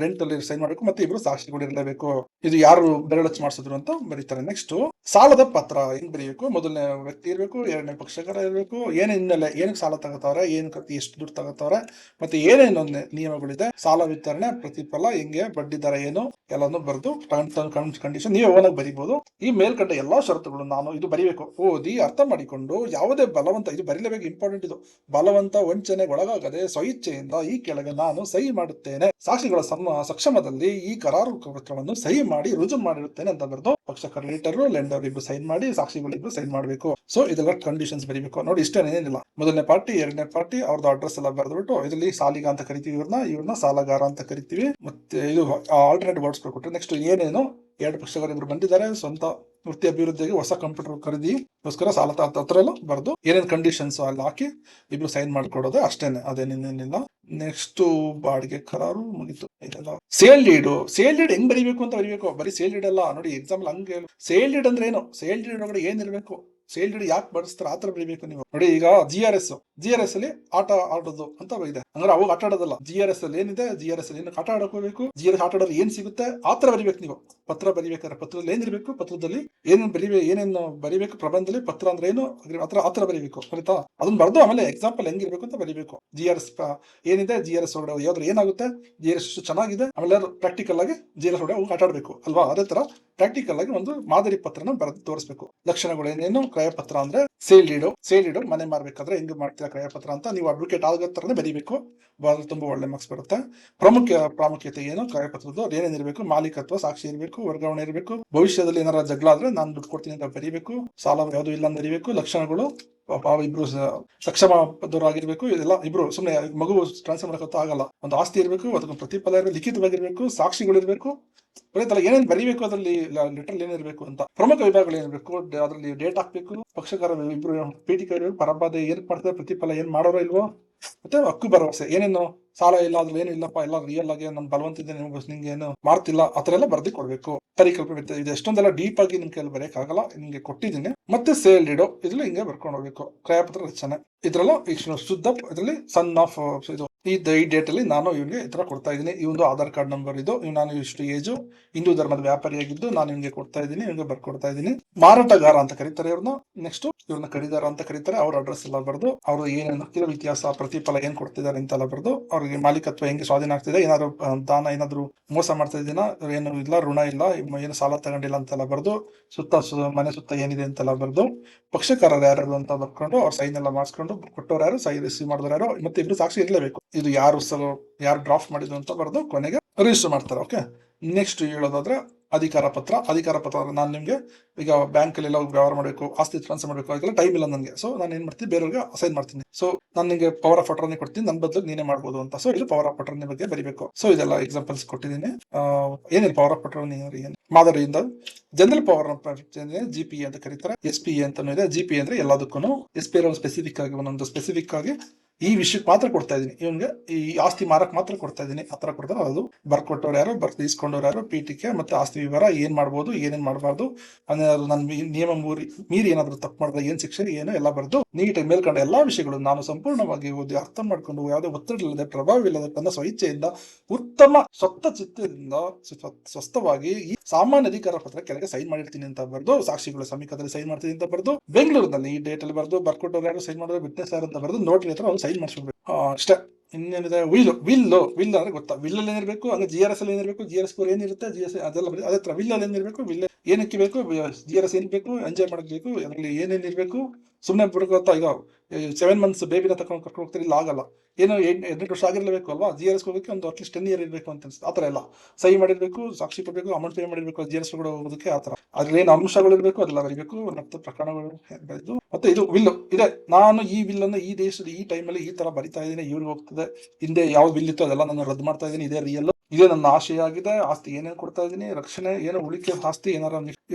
ರೆಂಟ್ ಅಲ್ಲಿ ಸೈನ್ ಮಾಡಬೇಕು, ಮತ್ತೆ ಇಬ್ರು ಸಾಕ್ಷಿಗಳು ಇರಲೇಬೇಕು. ಇದು ಯಾರು ಬೆರಳಚ್ಚು ಮಾಡಿಸಿದ್ರು ಅಂತ ಬರೀತಾರೆ. ನೆಕ್ಸ್ಟ್ ಸಾಲದ ಪತ್ರ ಹೆಂಗ್ ಬರೀಬೇಕು. ಮೊದಲನೇ ವ್ಯಕ್ತಿ ಇರಬೇಕು, 2ನೇ ಪಕ್ಷಕಾರ ಇರಬೇಕು, ಏನೇ ಹಿನ್ನೆಲೆ, ಏನಕ್ಕೆ ಸಾಲ ತಗೋತಾವ್ರೆ, ಎಷ್ಟು ದುಡ್ಡು ತಗೋತಾವ್ರೆ, ಮತ್ತೆ ಏನೇನು ನಿಯಮಗಳಿದೆ, ಸಾಲ ವಿತರಣೆ, ಪ್ರತಿಫಲ, ಹೆಂಗೆ, ಬಡ್ಡಿ ದರ ಏನು, ಎಲ್ಲಾನು ಬರೆದು ಕಂಡೀಷನ್ ನೀವೇ ಓನಾಗಿ ಬರೀಬಹುದು. ಈ ಮೇಲ್ಕಂಡ ಎಲ್ಲಾ ಷರತ್ತುಗಳು ನಾನು ಇದು ಬರೀಬೇಕು. ಓದಿ ಅರ್ಥ ಮಾಡಿಕೊಂಡು ಯಾವುದೇ ಬಲವಂತ, ಇದು ಬರೀಲೇಬೇಕು, ಇಂಪಾರ್ಟೆಂಟ್ ಇದು, ಬಲವಂತ ವಂಚನೆಗೆ ಒಳಗಾಗದೆ ಸ್ವಇಚ್ಛೆಯಿಂದ ಈ ಕೆಳಗೆ ನಾನು ಸಹಿ ಮಾಡುತ್ತೇನೆ, ಸಾಕ್ಷಿಗಳ ಸಕ್ಷಮದಲ್ಲಿ ಈ ಕರಾರು ಪತ್ರವನ್ನು ಸಹಿ ಮಾಡಿ ರುಜು ಮಾಡಿರುತ್ತೇನೆ ಅಂತ ಬರೆದು ಪಕ್ಷಕಾರ ಲೀಟರ್ ಲೆಂಡರ್ ಇಬ್ರು ಸೈನ್ ಮಾಡಿ, ಸಾಕ್ಷಿಗಳಿಬ್ರು ಸೈನ್ ಮಾಡಬೇಕು. ಸೊ ಇದೆಲ್ಲ ಕಂಡೀಷನ್ಸ್ ಬರೀಬೇಕು ನೋಡಿ. ಇಷ್ಟೇನೇನಿಲ್ಲ. ಮೊದಲನೇ ಪಾರ್ಟಿ, 2ನೇ ಪಾರ್ಟಿ ಅವ್ರದ್ದು ಅಡ್ರೆಸ್ ಎಲ್ಲ ಬರೆದ್ಬಿಟ್ಟು ಇದರಲ್ಲಿ ಸಾಲಿಗ ಅಂತ ಕರಿತೀವಿ, ಇವ್ರನ್ನ ಸಾಲಗಾರ ಅಂತ ಕರಿತೀವಿ. ಮತ್ತೆ ಇದು ಆಲ್ಟರ್ನೇಟ್ ವರ್ಡ್ಸ್ ಕೊಟ್ಬಿಟ್ಟು ನೆಕ್ಸ್ಟ್ ಏನೇನು 2 ಪಕ್ಷಕಾರ ಇಬ್ರು ಬಂದಿದ್ದಾರೆ, ಸ್ವಂತ ವೃತ್ತಿ ಅಭಿವೃದ್ಧಿಗೆ ಹೊಸ ಕಂಪ್ಯೂಟರ್ ಖರೀದಿಗೋಸ್ಕರ ಸಾಲ ಹತ್ರ ಎಲ್ಲ ಬರೆದು ಏನೇನು ಕಂಡೀಷನ್ಸ್ ಅಲ್ಲಿ ಹಾಕಿ ಇಬ್ರು ಸೈನ್ ಮಾಡ್ಕೊಡೋದು ಅಷ್ಟೇನೆ, ಅದೇನೇನಿಲ್ಲ. ನೆಕ್ಸ್ಟ್ ಬಾಡಿಗೆ ಕರಾರು ಮುಗಿತು. ಇದೆಲ್ಲ ಸೇಲ್ ಡೀಡ್ ಹೆಂಗ್ ಬರೀಬೇಕು ಅಂತ ಬರೀಬೇಕು. ಬರೀ ಸೇಲ್ ಡೀಡ್ ಅಲ್ಲ ನೋಡಿ. ಎಕ್ಸಾಂಪಲ್ ಹಂಗೆ ಸೇಲ್ ಡೀಡ್ ಅಂದ್ರೆ ಏನು, ಸೇಲ್ ಡೀಡ್ ಒಳಗಡೆ ಏನಿರ್ಬೇಕು, ಸೇಲ್ ಡೀಡ್ ಯಾಕೆ ಬಳಸ್ತಾರೆ ಆತರ ಬರೀಬೇಕು ನೀವು ನೋಡಿ. ಈಗ GRS ಅಲ್ಲಿ ಆಟ ಆಡೋದು ಅಂತ ಇದೆ, ಅಂದ್ರೆ ಅವಾಗ ಆಟ ಆಡೋದಲ್ಲ. GRS ಅಲ್ಲಿ ಏನಿದೆ, GRS ಅಲ್ಲಿ ಏನಕ್ಕೆ ಆಟ ಆಡಕ್ ಹೋಗ್ಬೇಕು, GRS ಆಟ ಆಡೋದು ಏನ್ ಸಿಗುತ್ತೆ ಆತರ ಬರೀಬೇಕು ನೀವು. ಪತ್ರ ಬರೀಬೇಕಾದ್ರೆ ಪತ್ರದಲ್ಲಿ ಏನಿರ್ಬೇಕು, ಪತ್ರದಲ್ಲಿ ಏನೇನು ಬರೀಬೇಕು, ಪ್ರಬಂಧದಲ್ಲಿ ಪತ್ರ ಅಂದ್ರೆ ಏನು ಆತರ ಬರೀಬೇಕು. ಆಯ್ತಾ, ಅದನ್ನ ಬರ್ದು ಆಮೇಲೆ ಎಕ್ಸಾಂಪಲ್ ಹೆಂಗಿರ್ಬೇಕು ಅಂತ ಬರೀಬೇಕು. GRS ಏನಿದೆ, GRS ಒಳಗಡೆ ಯಾವ್ದು ಏನಾಗುತ್ತೆ, GRS ಚೆನ್ನಾಗಿದೆ, ಆಮೇಲೆ ಪ್ರಾಕ್ಟಿಕಲ್ ಆಗಿ GRS ಒಳಗಡೆ ಆಟ ಆಡ್ಬೇಕು ಅಲ್ವಾ. ಅದೇ ತರ ಪ್ರಾಕ್ಟಿಕಲ್ ಆಗಿ ಒಂದು ಮಾದರಿ ಪತ್ರನ ಬರೆದು ತೋರಿಸ್ಬೇಕು. ಲಕ್ಷಣಗಳು ಏನೇನು, ಕ್ರಯಪತ್ರ ಅಂದ್ರೆ ಸೇಲ್ ಡೀಡ್ ಮನೆ ಮಾರ್ಬೇಕಾದ್ರೆ ಹೆಂಗ್ ಮಾಡ್ತೀರಾ ಕ್ರಯಪತ್ರ ಅಂತ ನೀವು ಅಡ್ವೊಕೇಟ್ ಆಗೋ ತರನೇ ಬರೀಬೇಕು. ತುಂಬಾ ಒಳ್ಳೆ ಮಾರ್ಕ್ಸ್ ಬರುತ್ತೆ. ಪ್ರಾಮುಖ್ಯತೆ ಏನು, ಕ್ರಯಪತ್ರದ್ದು ಏನೇನಿರ್ಬೇಕು, ಮಾಲೀಕತ್ವ, ಸಾಕ್ಷಿ ಇರಬೇಕು, ವರ್ಗಾವಣೆ ಇರಬೇಕು, ಭವಿಷ್ಯದಲ್ಲಿ ಏನಾರ ಜಗಳ ಆದ್ರೆ ನಾನು ದುಡ್ಡು ಕೊಡ್ತೀನಿ ಅಂತ ಬರೀಬೇಕು, ಸಾಲ ಯಾವ್ದು ಇಲ್ಲ ಅಂತ ಬರೀಬೇಕು, ಲಕ್ಷಣಗಳು ಇಬ್ರು ಸಕ್ಷಮದವರಾಗಿರ್ಬೇಕು. ಇದೆಲ್ಲ ಇಬ್ರು ಸುಮ್ಮನೆ ಮಗು ಟ್ರಾನ್ಸ್ಫರ್ ಮಾಡಕ್ಕೆ ಆಗಲ್ಲ, ಒಂದು ಆಸ್ತಿ ಇರಬೇಕು, ಅದಕ್ಕೆ ಪ್ರತಿಫಲ ಇರಬೇಕು, ಲಿಖಿತವಾಗಿರ್ಬೇಕು, ಸಾಕ್ಷಿಗಳಿರ್ಬೇಕು. ಏನೇನು ಬರೀಬೇಕು, ಅದರಲ್ಲಿ ಲೆಟರ್ ಏನಿರ್ಬೇಕು ಅಂತ. ಪ್ರಮುಖ ವಿಭಾಗಗಳು ಏನಿರ್ಬೇಕು, ಅದರಲ್ಲಿ ಡೇಟ್ ಹಾಕ್ಬೇಕು, ಪಕ್ಷಕಾರ ಇಬ್ರು ಪೀಠಿಕೆ ಪರಬಾಧೆ ಏನ್ ಮಾಡ್ತಾರೆ, ಪ್ರತಿಫಲ ಏನ್ ಮಾಡೋರೋ ಇಲ್ವೋ, ಮತ್ತೆ ಹಕ್ಕು ಭರವಸೆ ಏನೇನು ಸಾಲ ಇಲ್ಲ ಅದ್ರಲ್ಲಿ ಏನು ಇಲ್ಲಪ್ಪ ಎಲ್ಲ ರಿಯಲ್ ಆಗಿ ನಾನು ಬಲವಂತಿದ್ದೆ ನಿಮ್ಗೆ ಏನು ಮಾಡ್ತಿಲ್ಲ ಆತರ ಎಲ್ಲ ಬರ್ದಿ ಕೊಡ್ಬೇಕು. ಪರಿಕಲ್ಪನೆ ಇದು ಎಷ್ಟೊಂದೆಲ್ಲ ಡೀಪ್ ಆಗಿ ನಿಮ್ ಕೈಯಲ್ಲಿ ಬರೆಯಕ್ಕಾಗಲ್ಲ, ನಿಮ್ಗೆ ಕೊಟ್ಟಿದ್ದೀನಿ. ಮತ್ತೆ ಸೇಲ್ ಡೀಡೋ ಇದ್ರಲ್ಲಿ ಹಿಂಗೆ ಬರ್ಕೊಂಡು ಹೋಗ್ಬೇಕು. ಕ್ರಯಪತ್ರ ರಚನೆ ಇದ್ರಲ್ಲೂ ಈಗ ಶುದ್ಧ ಇದ್ರಲ್ಲಿ ಸನ್ ಆಫ್ ಇದು ಈ ಡೇಟ್ ಅಲ್ಲಿ ನಾನು ಇವನಿಗೆ ಈ ತರ ಕೊಡ್ತಾ ಇದ್ದೀನಿ, ಇವನು ಆಧಾರ್ ಕಾರ್ಡ್ ನಂಬರ್ ಇದು, ನಾನು ಇಷ್ಟು ಏಜು, ಹಿಂದೂ ಧರ್ಮದ ವ್ಯಾಪಾರಿಯಾಗಿದ್ದು ನಾನು ಇವ್ನಿಗೆ ಕೊಡ್ತಾ ಇದ್ದೀನಿ, ಇವ್ನಿಗೆ ಬರ್ಕೊಡ್ತಾ ಇದ್ದೀನಿ. ಮಾರಾಟಗಾರ ಅಂತ ಕರೀತಾರೆ ಇವ್ರನ್ನ. ನೆಕ್ಸ್ಟ್ ಇವ್ರನ್ನ ಖರೀದಾರ ಅಂತ ಕರೀತಾರೆ. ಅವ್ರ ಅಡ್ರೆಸ್ ಎಲ್ಲ ಬರ್ದು ಅವ್ರ ಏನೇನು ಇತಿಹಾಸ ಪ್ರತಿಫಲ ಏನ್ ಕೊಡ್ತಿದ್ದಾರೆ ಅಂತೆಲ್ಲ ಬರ್ದು ಅವ್ರಿಗೆ ಮಾಲೀಕತ್ವ ಹೆಂಗೆ ಸ್ವಾಧೀನ ಆಗ್ತಿದೆ, ಏನಾದ್ರು ದಾನ ಏನಾದ್ರು ಮೋಸ ಮಾಡ್ತಾ ಇದ್ದೀನ, ಏನು ಇಲ್ಲ ಋಣ ಇಲ್ಲ, ಏನು ಸಾಲ ತಗೊಂಡಿಲ್ಲ ಅಂತೆಲ್ಲ ಬರ್ದು ಮನೆ ಸುತ್ತ ಏನಿದೆ ಅಂತೆಲ್ಲ ಬರ್ದು ಪಕ್ಷಕಾರರು ಯಾರು ಅಂತ ಬರ್ಕೊಂಡು ಅವ್ರ ಸೈನ್ ಎಲ್ಲ ಮಾಡಿಸ್ಕೊಂಡು ಕೊಟ್ಟವ್ರು ಯಾರು, ಸೈ ರಿಸೀವ್ ಮಾಡಿದವರು ಯಾರು, ಮತ್ತೆ ಇಬ್ರು ಸಾಕ್ಷಿ ಇರಲೇಬೇಕು. ಇದು ಯಾರು ಡ್ರಾಫ್ಟ್ ಮಾಡಿದ್ರು ಅಂತ ಬರ್ದು ಕೊನೆಗೆ ರಿಜಿಸ್ಟರ್ ಮಾಡ್ತಾರೆ. ಓಕೆ, ನೆಕ್ಸ್ಟ್ ಹೇಳೋದಾದ್ರೆ ಅಧಿಕಾರ ಪತ್ರ. ನಾನು ನಿಮ್ಗೆ ಈಗ ಬ್ಯಾಂಕ್ ಅಲ್ಲಿ ಎಲ್ಲ ವ್ಯವಹಾರ ಮಾಡಬೇಕು, ಆಸ್ತಿ ಟ್ರಾನ್ಸ್ಫರ್ ಮಾಡಬೇಕು, ಅದೆಲ್ಲ ಟೈಮ್ ಇಲ್ಲ ನನಗೆ. ಸೊ ನಾನು ಏನ್ ಮಾಡ್ತೀನಿ, ಬೇರೆಯವ್ರಿಗೆ ಅಸೈನ್ ಮಾಡ್ತೀನಿ. ಸೊ ನಾನು ನಿಮಗೆ ಪವರ್ ಆಫ್ ಅಟರ್ನಿ ಕೊಡ್ತೀನಿ, ನನ್ನ ಬದಲು ನೀನೇ ಮಾಡ್ಬೋದು ಅಂತ. ಸೊ ಇದು ಪವರ್ ಆಫ್ ಅಟರ್ನಿ ಬಗ್ಗೆ ಬರೀಬೇಕು. ಸೊ ಇದೆಲ್ಲ ಎಕ್ಸಾಂಪಲ್ಸ್ ಕೊಟ್ಟಿದ್ದೀನಿ. ಏನಿಲ್ಲ ಪವರ್ ಆಫ್ ಅಟರ್ನಿ ಮಾದರಿಯಿಂದ ಜನರಲ್ ಪವರ್ GPA ಅಂತ ಕರೀತಾರೆ. SPA ಅಂತಾನು ಇದೆ. GPA ಅಂದ್ರೆ ಎಲ್ಲದಕ್ಕೂ, SPA ಸ್ಪೆಸಿಫಿಕ್ ಆಗಿ ಒಂದೊಂದು ಸ್ಪೆಸಿಫಿಕ್ ಆಗಿ ಈ ವಿಷಯಕ್ಕೆ ಮಾತ್ರ ಕೊಡ್ತಾ ಇದೀನಿ, ಇವನ್ಗೆ ಈ ಆಸ್ತಿ ಮಾರಕ್ ಮಾತ್ರ ಕೊಡ್ತಾ ಇದೀನಿ. ಆತರ ಕೊಡ್ತಾರೆ. ಅದು ಬರ್ಕೊಟ್ಟವ್ರು ಯಾರು, ಇಸ್ಕೊಂಡವ್ರು ಯಾರು, ಪೀಠಿಕೆ ಮತ್ತೆ ಆಸ್ತಿ ವಿವರ, ಏನ್ ಮಾಡ್ಬೋದು ಏನೇನ್ ಮಾಡಬಾರ್ದು, ನನ್ನ ನಿಯಮ ಮೀರಿ ಏನಾದ್ರು ತಪ್ಪು ಮಾಡಿದ್ರೆ ಏನ್ ಶಿಕ್ಷೆ ಏನು ಎಲ್ಲ ಬರ್ದು ನೀಟಾಗಿ ಮೇಲ್ಕೊಂಡ ಎಲ್ಲಾ ವಿಷಯಗಳು ನಾನು ಸಂಪೂರ್ಣವಾಗಿ ಓದಿ ಅರ್ಥ ಮಾಡ್ಕೊಂಡು ಯಾವುದೇ ಒತ್ತಡ ಇಲ್ಲದೆ ಪ್ರಭಾವವಿಲ್ಲದೆ ತನ್ನ ಸ್ವಇಚ್ಛೆಯಿಂದ ಉತ್ತಮ ಸ್ವತ್ತ ಚಿತ್ತದಿಂದ ಸ್ವಸ್ಥವಾಗಿ ಈ ಸಾಮಾನ್ಯ ಅಧಿಕಾರ ಪತ್ರ ಕೆಳಗೆ ಸೈನ್ ಮಾಡಿರ್ತೀನಿ ಅಂತ ಬರ್ದು, ಸಾಕ್ಷಿಗಳ ಸಮೀಪದಲ್ಲಿ ಸೈನ್ ಮಾಡ್ತೀನಿ ಅಂತ ಬರ್ದು, ಬೆಂಗಳೂರಿನಲ್ಲಿ ಈ ಡೇಟ್ ಅಲ್ಲಿ ಬರ್ದು, ಬರ್ಕೊಟ್ಟವ್ರು ಯಾರು ಸೈನ್ ಮಾಡಿದ್ರೆ ವಿಟ್ನೆಸ್ ಯಾರು ಅಂತ ಬರ್ದು ನೋಟ್ರಿ ಹತ್ರ ಅವ್ರು ಸೈನ್ ಮಾಡಿಸ್ಬೇಕು. ಅಷ್ಟೇ. ಇನ್ನೇನಿದೆ, ವಿಲ್ ಅಂದ್ರೆ ಗೊತ್ತಾ, ವಿಲ್ ಅಲ್ಲಿ ಏನಿರ್ಬೇಕು, ಹಂಗೆ GRS ಅಲ್ಲಿ ಏನಿರ್ಬೇಕು, GRS ಸ್ಕೋರ್ ಏನಿರುತ್ತೆ, GS ಅದೆಲ್ಲ ಅದೇ ತರ ವಿಲ್ ಅಲ್ಲಿ ಏನಿರ್ಬೇಕು, ವಿಲ್ ಏನಕ್ಕೆ ಬೇಕು, GRS ಏನ್ ಬೇಕು, ಎಂಜಾಯ್ ಮಾಡಬೇಕು, ಅದರಲ್ಲಿ ಏನೇನಿರ್ಬೇಕು. ಸುಮ್ಮನೆ ಬಿಡ್ಕೊತ್ತಾ, ಈಗ 7 months ಬೇಬಿನ ತಗೊಂಡು ಕರ್ಕೊಂಡು ಹೋಗ್ತಾರೆ, ಇಲ್ಲ ಆಗಲ್ಲ. ಏನು 18 ವರ್ಷ ಆಗಿರ್ಲೇಬೇಕು ಅಲ್ವಾ, GRS ಹೋಗೋಕೆ ಒಂದು ಅಟ್ಲೀಸ್ಟ್ 10 year ಇರಬೇಕು ಅಂತ ಅನ್ಸುತ್ತೆ. ಆತರ ಎಲ್ಲ ಸಹಿ ಮಾಡಿರ್ಬೇಕು, ಸಾಕ್ಷಿ ಕೊಡ್ಬೇಕು, ಅಮೌಂಟ್ ಪೇ ಮಾಡಿರ್ಬೇಕು, GRS ಕೂಡ ಹೋಗೋದಕ್ಕೆ. ಆತರ ಅದ್ರಲ್ಲಿ ಏನು ಅಂಶಗಳು ಇರಬೇಕು ಅದೆಲ್ಲ ಬರೀಬೇಕು, ಮತ್ತೆ ಪ್ರಕರಣಗಳು ಬರೆದು. ಮತ್ತೆ ಇದು ವಿಲ್ ಇದೆ, ನಾನು ಈ ವಿಲ್ ಅನ್ನು ಈ ದೇಶದ ಈ ಟೈಮಲ್ಲಿ ಈ ತರ ಬರಿತಾ ಇದ್ದೀನಿ, ಇವ್ರಿಗೆ ಹೋಗ್ತದೆ, ಹಿಂದೆ ಯಾವ ವಿಲ್ ಇತ್ತು ಅದೆಲ್ಲ ನಾನು ರದ್ದು ಮಾಡ್ತಾ ಇದ್ದೀನಿ, ಇದೇ ರಿಯಲ್, ಇದೇ ನನ್ನ ಆಶಯ ಆಗಿದೆ. ಆಸ್ತಿ ಏನೇನು ಕೊಡ್ತಾ ಇದ್ದೀನಿ, ರಕ್ಷಣೆ ಏನು ಉಳಿಕೆ ಆಸ್ತಿ ಏನಾರ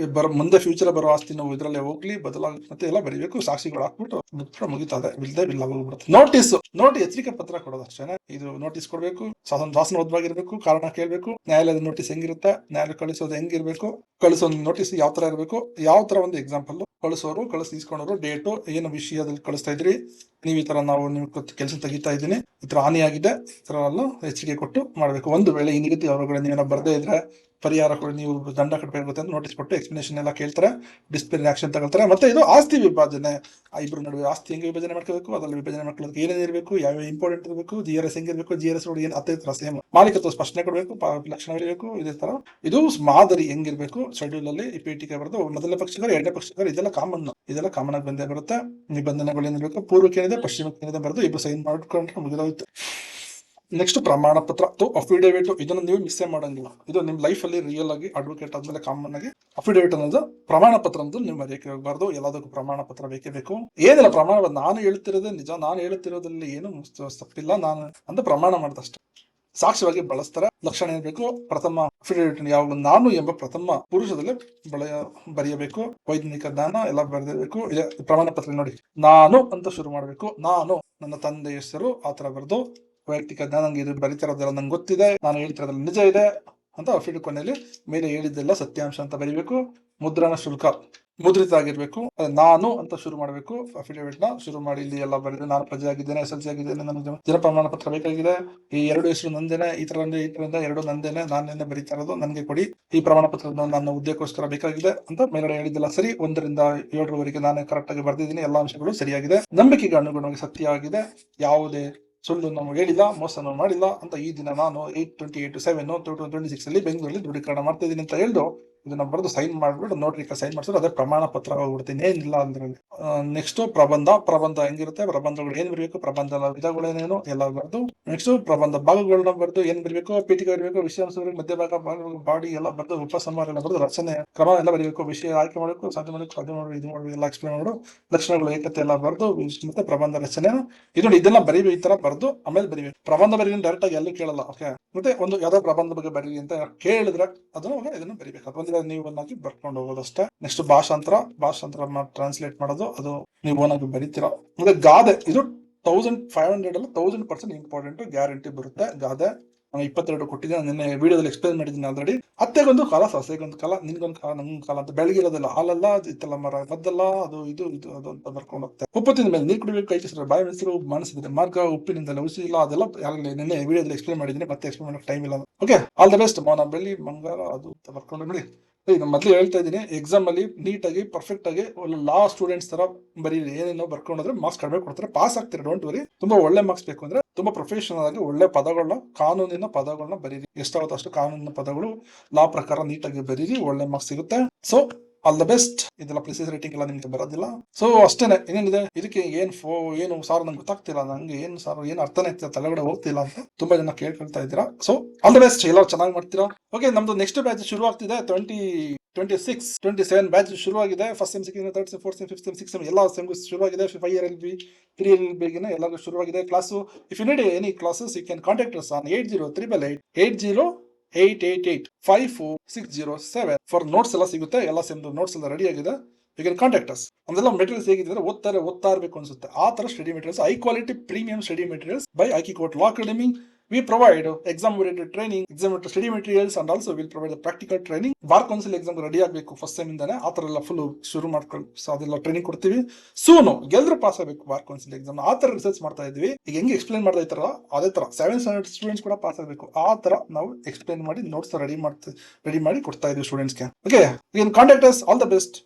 ಮುಂದೆ ಫ್ಯೂಚರ್ ಬರೋ ಆಸ್ತಿ ನಾವು ಇದ್ರಲ್ಲೇ ಹೋಗ್ಲಿ ಬದಲಾಗಿ ಮತ್ತೆ ಎಲ್ಲ ಬರೀಬೇಕು. ಸಾಕ್ಷಿಗಳು ಹಾಕ್ಬಿಟ್ಟು ಮುಗಿತದೆ, ವಿಲ್ದೆ ವಿಲ್ ಆಗೋಗ್ಬಿಡುತ್ತೆ. ನೋಟಿಸ್ ಎಚ್ಚರಿಕೆ ಪತ್ರ ಕೊಡೋದು ಅಷ್ಟೇನೆ. ಇದು ನೋಟಿಸ್ ಕೊಡ್ಬೇಕು, ಶಾಸನಬದ್ಧವಾಗಿರ್ಬೇಕು, ಕಾರಣ ಕೇಳ್ಬೇಕು, ನ್ಯಾಯಾಲಯದ ನೋಟಿಸ್ ಹೆಂಗಿರುತ್ತೆ, ನ್ಯಾಯಾಲಯ ಕಳಿಸೋದು ಹೆಂಗಿರ್ಬೇಕು, ಕಳಿಸೋ ನೋಟಿಸ್ ಯಾವ ತರ ಇರಬೇಕು, ಯಾವ ತರ ಒಂದು ಎಕ್ಸಾಂಪಲ್, ಕಳಿಸೋರು ಇಸ್ಕೊಂಡವರು ಡೇಟು ಏನು ವಿಷಯದಲ್ಲಿ ಕಳಿಸ್ತಾ ಇದ್ರಿ, ನೀವು ಈ ತರ ನಾವು ನೀವು ಕೆಲಸ ತೆಗಿತಾ ಇದ್ದೀನಿ, ಈ ತರ ಹಾನಿಯಾಗಿದೆ, ಈ ತರ ಎಲ್ಲ ಎಚ್ಚರಿಕೆ ಕೊಟ್ಟು ಮಾಡಬೇಕು. ಒಂದು ವೇಳೆ ಈ ನಿಗದಿ ಅವರುಗಳು ನೀವೇನೋ ಬರ್ದೇ ಇದ್ರೆ ಪರಿಹಾರ ಕೊಡಿ, ನೀವು ದಂಡ ಕಟ್ಟಬೇಕಾಗುತ್ತೆ ಅಂತ ನೋಟಿಸ್ ಕೊಟ್ಟು ಎಕ್ಸ್ಪ್ಲನೇಷನ್ ಎಲ್ಲ ಕೇಳ್ತಾರೆ, ಡಿಸ್ಪ್ಲಿನರಿ ಆಕ್ಷನ್ ತಗೊಳ್ತಾರೆ. ಮತ್ತೆ ಇದು ಆಸ್ತಿ ವಿಭಜನೆ, ಇಬ್ಬರು ನಡುವೆ ಆಸ್ತಿ ಹೆಂಗೆ ವಿಭಜನೆ ಮಾಡ್ಕೋಬೇಕು, ಅದರಲ್ಲಿ ವಿಭಜನೆ ಮಾಡ್ಕೊಳ್ಳೋದಕ್ಕೆ ಏನೇನಿರಬೇಕು, ಯಾವ ಇಂಪಾರ್ಟೆಂಟ್ ಇರಬೇಕು, GRS ಹೆಂಗಿರ್ಬೇಕು, GRS ಏನು ಅದೇ ತರ ಸೇಮ್ ಮಾಲೀಕತ್ವ ಸ್ಪಷ್ಟನೆ ಕೊಡಬೇಕು, ಲಕ್ಷಣ ಇರಬೇಕು, ಇದೇ ತರ ಇದು ಮಾದರಿ ಹೆಂಗಿರ್ಬೇಕು. ಶೆಡ್ಯೂಲ್ ಅಲ್ಲಿ ಈ ಪೀಠಿಕೆ ಬರೆದು ಮೊದಲನೇ ಪಕ್ಷಗಾರ, ಎರಡನೇ ಪಕ್ಷಗಾರ, ಇದೆಲ್ಲ ಕಾಮನ್ ಆಗಿ ಬಂದೇ ಬರುತ್ತೆ. ನಿಬಂಧನೆಗಳು ಏನಿರಬೇಕು, ಪೂರ್ವಕ್ಕೆ ಏನಿದೆ, ಪಶ್ಚಿಮಕ್ಕೆ ಏನಿದೆ ಬರೆದು ಇಬ್ಬರು ಸೈನ್ ಮಾಡ್ಕೊಂಡ್ರೆ ಮುಗಿದೋಯ್ತು. ನೆಕ್ಸ್ಟ್ ಪ್ರಮಾಣ ಪತ್ರ ಅಫಿಡೇವಿಟ್. ಇದನ್ನು ನೀವು ಮಿಸ್ ಮಾಡಂಗಿಲ್ಲ. ಇದು ನಿಮ್ ಲೈಫ್ ಅಲ್ಲಿ ರಿಯಲ್ ಆಗಿ ಅಡ್ವೊಕೇಟ್ ಆದ್ಮೇಲೆ ಕಾಮನ್ ಆಗಿ ಅಫಿಡೇವಿಟ್ ಅನ್ನೋದು ಪ್ರಮಾಣ ಪತ್ರ ಅಂತ ನೀವು ಮರೆಯಕ್ಕೆ ಹೋಗಬಾರ್ದು. ಎಲ್ಲದಕ್ಕೂ ಪ್ರಮಾಣ ಪತ್ರ ಬೇಕೇ ಬೇಕು. ಏನಿಲ್ಲ ಪ್ರಮಾಣ, ನಾನು ಹೇಳ್ತಿರೋದೇ ನಿಜ, ನಾನು ಹೇಳ್ತಿರೋದ್ರಲ್ಲಿ ಏನು ತಪ್ಪಿಲ್ಲ, ನಾನು ಅಂತ ಪ್ರಮಾಣ ಮಾಡಿದಷ್ಟೇ. ಸಾಕ್ಷ್ಯವಾಗಿ ಬಳಸ್ತಾರೆ. ಲಕ್ಷಣ ಏನ್ಬೇಕು, ಪ್ರಥಮ ಅಫಿಡೇವಿಟ್ ಯಾವಾಗ ನಾನು ಎಂಬ ಪ್ರಥಮ ಪುರುಷದಲ್ಲಿ ಬರೆಯಬೇಕು. ವೈಜ್ಞಾನಿಕ ಜ್ಞಾನ ಎಲ್ಲ ಬರೆದಿರಬೇಕು. ಪ್ರಮಾಣ ಪತ್ರ ನೋಡಿ, ನಾನು ಅಂತ ಶುರು ಮಾಡಬೇಕು. ನಾನು ನನ್ನ ತಂದೆ ಹೆಸರು ಆತರ ಬರೆದು, ವೈಯಕ್ತಿಕ ಜ್ಞಾನ ನಂಗೆ ಇದು ಬರೀತಿರೋದೆಲ್ಲ ನಂಗೆ ಗೊತ್ತಿದೆ, ನಾನು ಹೇಳ್ತಿರೋದ್ರಲ್ಲಿ ನಿಜ ಇದೆ ಅಂತ ಅಫಿಡೇವಿಟ್ ಕೊನೆಯಲ್ಲಿ ಮೇಲೆ ಹೇಳಿದ್ದೆಲ್ಲ ಸತ್ಯಾಂಶ ಅಂತ ಬರೀಬೇಕು. ಮುದ್ರಣ ಶುಲ್ಕ ಮುದ್ರಿತ ಆಗಿರ್ಬೇಕು. ನಾನು ಅಂತ ಶುರು ಮಾಡಬೇಕು. ಅಫಿಡೇವಿಟ್ ನ ಶುರು ಮಾಡಿ ಇಲ್ಲಿ ಎಲ್ಲ ಬರೆದು, ನಾನು ಪ್ರಜೆ ಆಗಿದ್ದೇನೆ, SLC ಆಗಿದ್ದೇನೆ, ನನಗೆ ಜನ ಪ್ರಮಾಣ ಪತ್ರ ಬೇಕಾಗಿದೆ, ಈ 2 ಹೆಸರು ನಂದೇನೆ, ಈ ತರದಿಂದ 2 ನಂದೇನೆ, ನಾನೇನೆ ಬರೀತಾ ಇರೋದು, ನನಗೆ ಕೊಡಿ ಈ ಪ್ರಮಾಣ ಪತ್ರ, ನನ್ನ ಉದ್ಯೋಗಕ್ಕೋಸ್ಕರ ಬೇಕಾಗಿದೆ ಅಂತ ಮೇಲ್ಗಡೆ ಹೇಳಿದ್ದೆಲ್ಲ ಸರಿ. 1 ರಿಂದ 7 ನಾನು ಕರೆಕ್ಟ್ ಆಗಿ ಬರ್ದಿದ್ದೀನಿ, ಎಲ್ಲಾ ಅಂಶಗಳು ಸರಿಯಾಗಿದೆ, ನಂಬಿಕೆಗೆ ಅನುಗುಣವಾಗಿ ಸತ್ಯ ಆಗಿದೆ, ಯಾವುದೇ ಸುಳ್ಳು ನಾವು ಹೇಳಿಲ್ಲ, ಮೋಸನೂ ಮಾಡಿಲ್ಲ ಅಂತ ಈ ದಿನ ನಾನು 8/28/7/2026 ಅಲ್ಲಿ ಬೆಂಗಳೂರಲ್ಲಿ ದೃಢೀಕರಣ ಮಾಡ್ತಾ ಇದ್ದೀನಿ ಅಂತ ಹೇಳ್ದು ಇದನ್ನ ಬರೆದು ಸೈನ್ ಮಾಡ್ಬಿಟ್ಟು ನೋಟ್ರಿ ಸೈನ್ ಮಾಡಿಸೋದು, ಅದೇ ಪ್ರಮಾಣ ಪತ್ರ ಹೋಗ್ಬಿಡ್ತೀನಿ, ಏನಿಲ್ಲ ಅಂದ್ರೆ. ನೆಕ್ಸ್ಟ್ ಪ್ರಬಂಧ ಹೆಂಗಿರುತ್ತೆ, ಪ್ರಬಂಧಗಳು ಏನ್ ಬರಬೇಕು, ಪ್ರಬಂಧದ ವಿಧಗಳೇನೇನು ಎಲ್ಲ ಬರೆದು, ನೆಕ್ಸ್ಟ್ ಪ್ರಬಂಧ ಭಾಗಗಳನ್ನ ಬರೆದು ಏನ್ ಬರಬೇಕು, ಪೀಠಿಕೆ ಬರಬೇಕು, ವಿಷಯಾಂಶ ಮಧ್ಯಭಾಗ ಬಾಡಿ ಎಲ್ಲ ಬರೆದು, ಉಪಸಂಹಾರ ಎಲ್ಲ ಬರೆದು, ರಚನೆ ಕ್ರಮ ಎಲ್ಲ ಬರೀಬೇಕು, ವಿಷಯ ಆಯ್ಕೆ ಮಾಡಬೇಕು, ಸಾಧ್ಯ ಮಾಡಬೇಕು, ಅದು ಮಾಡಿ ಇದು ಮಾಡಿ ಎಲ್ಲ ಎಕ್ಸ್ಪ್ಲೇನ್ ಮಾಡು, ಲಕ್ಷಣಗಳು ಏಕತೆ ಎಲ್ಲ ಬರೆದು, ಮತ್ತೆ ಪ್ರಬಂಧ ರಚನೆ ಇದು ನೋಡಿ, ಇದೆಲ್ಲ ಬರೀಬೇಕು. ಈ ತರ ಬರೆದು ಆಮೇಲೆ ಬರೀಬೇಕು. ಪ್ರಬಂಧ ಬರೀ ಡೈರೆಕ್ಟ್ ಆಗಿ ಎಲ್ಲೂ ಕೇಳಲ್ಲ. ಓಕೆ, ಮತ್ತೆ ಒಂದು ಯಾವ್ದೋ ಪ್ರಬಂಧ ಬಗ್ಗೆ ಬರೀ ಅಂತ ಕೇಳಿದ್ರೆ ಅದನ್ನ ಇದನ್ನು ಬರೀಬೇಕು. ಅದು ನೀವು ಓನಾಗಿ ಬರ್ಕೊಂಡು ಹೋಗೋದಷ್ಟೇ. ನೆಕ್ಸ್ಟ್ ಭಾಷಾಂತರ ಟ್ರಾನ್ಸ್ಲೇಟ್ ಮಾಡೋದು, ಅದು ನೀವು ಓನಾಗಿ ಬರೀತೀರಾ. ಮತ್ತೆ ಗಾದೆ, ಇದು 1500 ಅಲ್ಲ 1000% ಇಂಪಾರ್ಟೆಂಟ್ ಗ್ಯಾರಂಟಿ ಬರುತ್ತೆ. ಗಾದೆ 22 ಕೊಟ್ಟಿದ್ದೀನಿ, ನಾನು ನಿನ್ನೆ ವಿಡಿಯೋದಲ್ಲಿ ಎಕ್ಸ್ಪ್ಲೇನ್ ಮಾಡಿದ್ದೀನಿ ಆಲ್ರೆಡಿ. ಅತ್ತೆಗೊಂದು ಕಾಲ, ಸೊಸೆಗೊಂದು ಕಾಲ, ನಿನ್ಗೊಂದು ಕಾಲ, ನಂಗೊಂದು ಕಾಲ ಅಂತ ಬೆಳಗಿರೋದಿಲ್ಲ. ಹಾಲಲ್ಲ, ಇತ್ತಲ್ಲ ಮರ ಮದ್ದಲ್ಲ, ಅದು ಇದು ಇದು ಅದು ಅಂತ ಬರ್ಕೊಂಡು ಹೋಗ್ತಾರೆ. ಉಪ್ಪು ತಿಂದ ಮೇಲೆ ನೀರು ಕುಡಿಬೇಕು, ಕೈ ಕೆಸರು ಬಾಯಿ ಹೆಸರು, ಮನಸ್ಸಿದ್ರೆ ಮಾರ್ಗ, ಉಪ್ಪಿನಿಂದಲೇ ಉಸಿ ಇಲ್ಲ, ಅದೆಲ್ಲ ನಿನ್ನೆ ವಿಡಿಯೋದಲ್ಲಿ ಎಕ್ಸ್ಪ್ಲೇನ್ ಮಾಡಿದ್ದೀನಿ, ಮತ್ತೆ ಎಕ್ಸ್ಪ್ಲೇನ್ ಮಾಡೋಕೆ ಟೈಮ್ ಇಲ್ಲ. Okay, all the best. ಮೌನ ಬೆಳ್ಳಿ ಮಂಗಾರ ಅದು ಅಂತ ಬರ್ಕೊಂಡು ನೋಡಿ. ಈಗ ಮೊದಲು ಹೇಳ್ತಾ ಇದ್ದೀನಿ, ಎಕ್ಸಾಮ್ ಅಲ್ಲಿ ನೀಟಾಗಿ ಪರ್ಫೆಕ್ಟ್ ಆಗಿ ಲಾ ಸ್ಟೂಡೆಂಟ್ಸ್ ತರ ಬರೀರಿ. ಏನೇನೋ ಬರ್ಕೊಂಡ್ರೆ ಮಾರ್ಕ್ಸ್ ಕಡಿಮೆ ಕೊಡ್ತಾರೆ, ಪಾಸ್ ಆಗ್ತೀರಾ, ಡೋಂಟ್ ವರಿ. ತುಂಬಾ ಒಳ್ಳೆ ಮಾರ್ಕ್ಸ್ ಬೇಕು ಅಂದ್ರೆ ತುಂಬಾ ಪ್ರೊಫೆಷನಲ್ ಆಗಿ ಒಳ್ಳೆ ಪದಗಳನ್ನ, ಕಾನೂನಿನ ಪದಗಳನ್ನ ಬರೀರಿ. ಎಷ್ಟಾಗುತ್ತೋ ಅಷ್ಟು ಕಾನೂನಿನ ಪದಗಳು ಲಾ ಪ್ರಕಾರ ನೀಟಾಗಿ ಬರೀರಿ, ಒಳ್ಳೆ ಮಾರ್ಕ್ಸ್ ಸಿಗುತ್ತೆ. So all the best. ಇದೆಲ್ಲ ಪ್ರಿಸೈಸ್ ರೇಟಿಂಗ್ ಎಲ್ಲ ನಿಮ್ಗೆ ಬರೋದಿಲ್ಲ. ಸೊ ಅಷ್ಟೇನೆ, ಏನೇನಿದೆ ಇದಕ್ಕೆ ಏನು ಸಾರ್ ನಂಗೆ ಗೊತ್ತಾಗ್ತಿಲ್ಲ, ನಂಗೆ ಏನು ಸಾರ್ ಏನು ಅರ್ಥನೇ ಆಗ್ತಿಲ್ಲ, ತಲೆಗಡೆ ಹೋಗ್ತಿಲ್ಲ ಅಂತ ತುಂಬಾ ಜನ ಕೇಳ್ಕೊಳ್ತಾ ಇದ್ದೀರಾ. ಸೊ ಆಲ್ ದ ಬೆಸ್ಟ್, ಎಲ್ಲರೂ ಚೆನ್ನಾಗಿ ಮಾಡ್ತೀರಾ. ಓಕೆ, ನಮ್ದು ನೆಕ್ಸ್ಟ್ ಬ್ಯಾಚ್ ಶುರು ಆಗ್ತಿದೆ. 27 ಬ್ಯಾಚ್ ಶುರುವಾಗಿದೆ. First sem, second, third sem, fourth sem, fifth sem, six sem ಎಲ್ಲ ಸೆಮ್ಗೂ ಶುರುವಾಗಿದೆ. 5 year LLB, 3 year LLB ಎಲ್ಲರಿಗೂ ಶುರುವಾಗಿದೆ class. If you need any classes you can contact us on 803888054607 for notes ಎಲ್ಲ ಸಿಗುತ್ತೆ. ಎಲ್ಲ ಸೆಮ್ದು ನೋಟ್ಸ್ ಎಲ್ಲ ರೆಡಿ ಆಗಿದೆ. You can contact us. ನಮ್ದೆಲ್ಲ ಮೆಟೀರಿಯಲ್ಸ್ ಹೇಗಿದ್ರೆ ಓದ್ತಾ ಇರಬೇಕು ಅನ್ಸುತ್ತೆ ಆ ತರ study materials, high quality premium study materials by ಐಕಿಕೋಟ್ law academy. We provide exam-oriented training, exam-oriented study materials, and also we'll provide the practical training. Bar council exam ready ಆಗಬೇಕು first sem ಇಂದಾನೆ, ಆ ತರ ಎಲ್ಲ ಫುಲ್ ಶುರು ಮಾಡ್ಕೊಂಡು ಅದೆಲ್ಲ training ಕೊಡ್ತೀವಿ. ಸೂನು ಗೆಲ್ರು ಪಾಸ್ ಆಗಬೇಕು ಬಾರ್ ಕೌನ್ಸಿಲ್ ಎಕ್ಸಾಮ್, ಆ ತರ ರಿಸರ್ಚ್ ಮಾಡ್ತಾ ಇದ್ವಿ. ಈಗ ಹೆಂಗೆ ಎಕ್ಸ್ಪ್ಲೇನ್ ಮಾಡ್ತಾ ಇರ್ತಾರ ಅದೇ ತರ 7th standard ಸ್ಟೂಡೆಂಟ್ಸ್ ಕೂಡ ಪಾಸ್ ಆಗಬೇಕು, ಆ ತರ ನಾವು ಎಕ್ಸ್ಪ್ಲೇನ್ ಮಾಡಿ ನೋಟ್ಸ್ ರೆಡಿ ಮಾಡಿ ಕೊಡ್ತಾ ಇದೀವಿ ಸ್ಟೂಡೆಂಟ್ಸ್ಗೆ. Okay, you can contact us. All the best.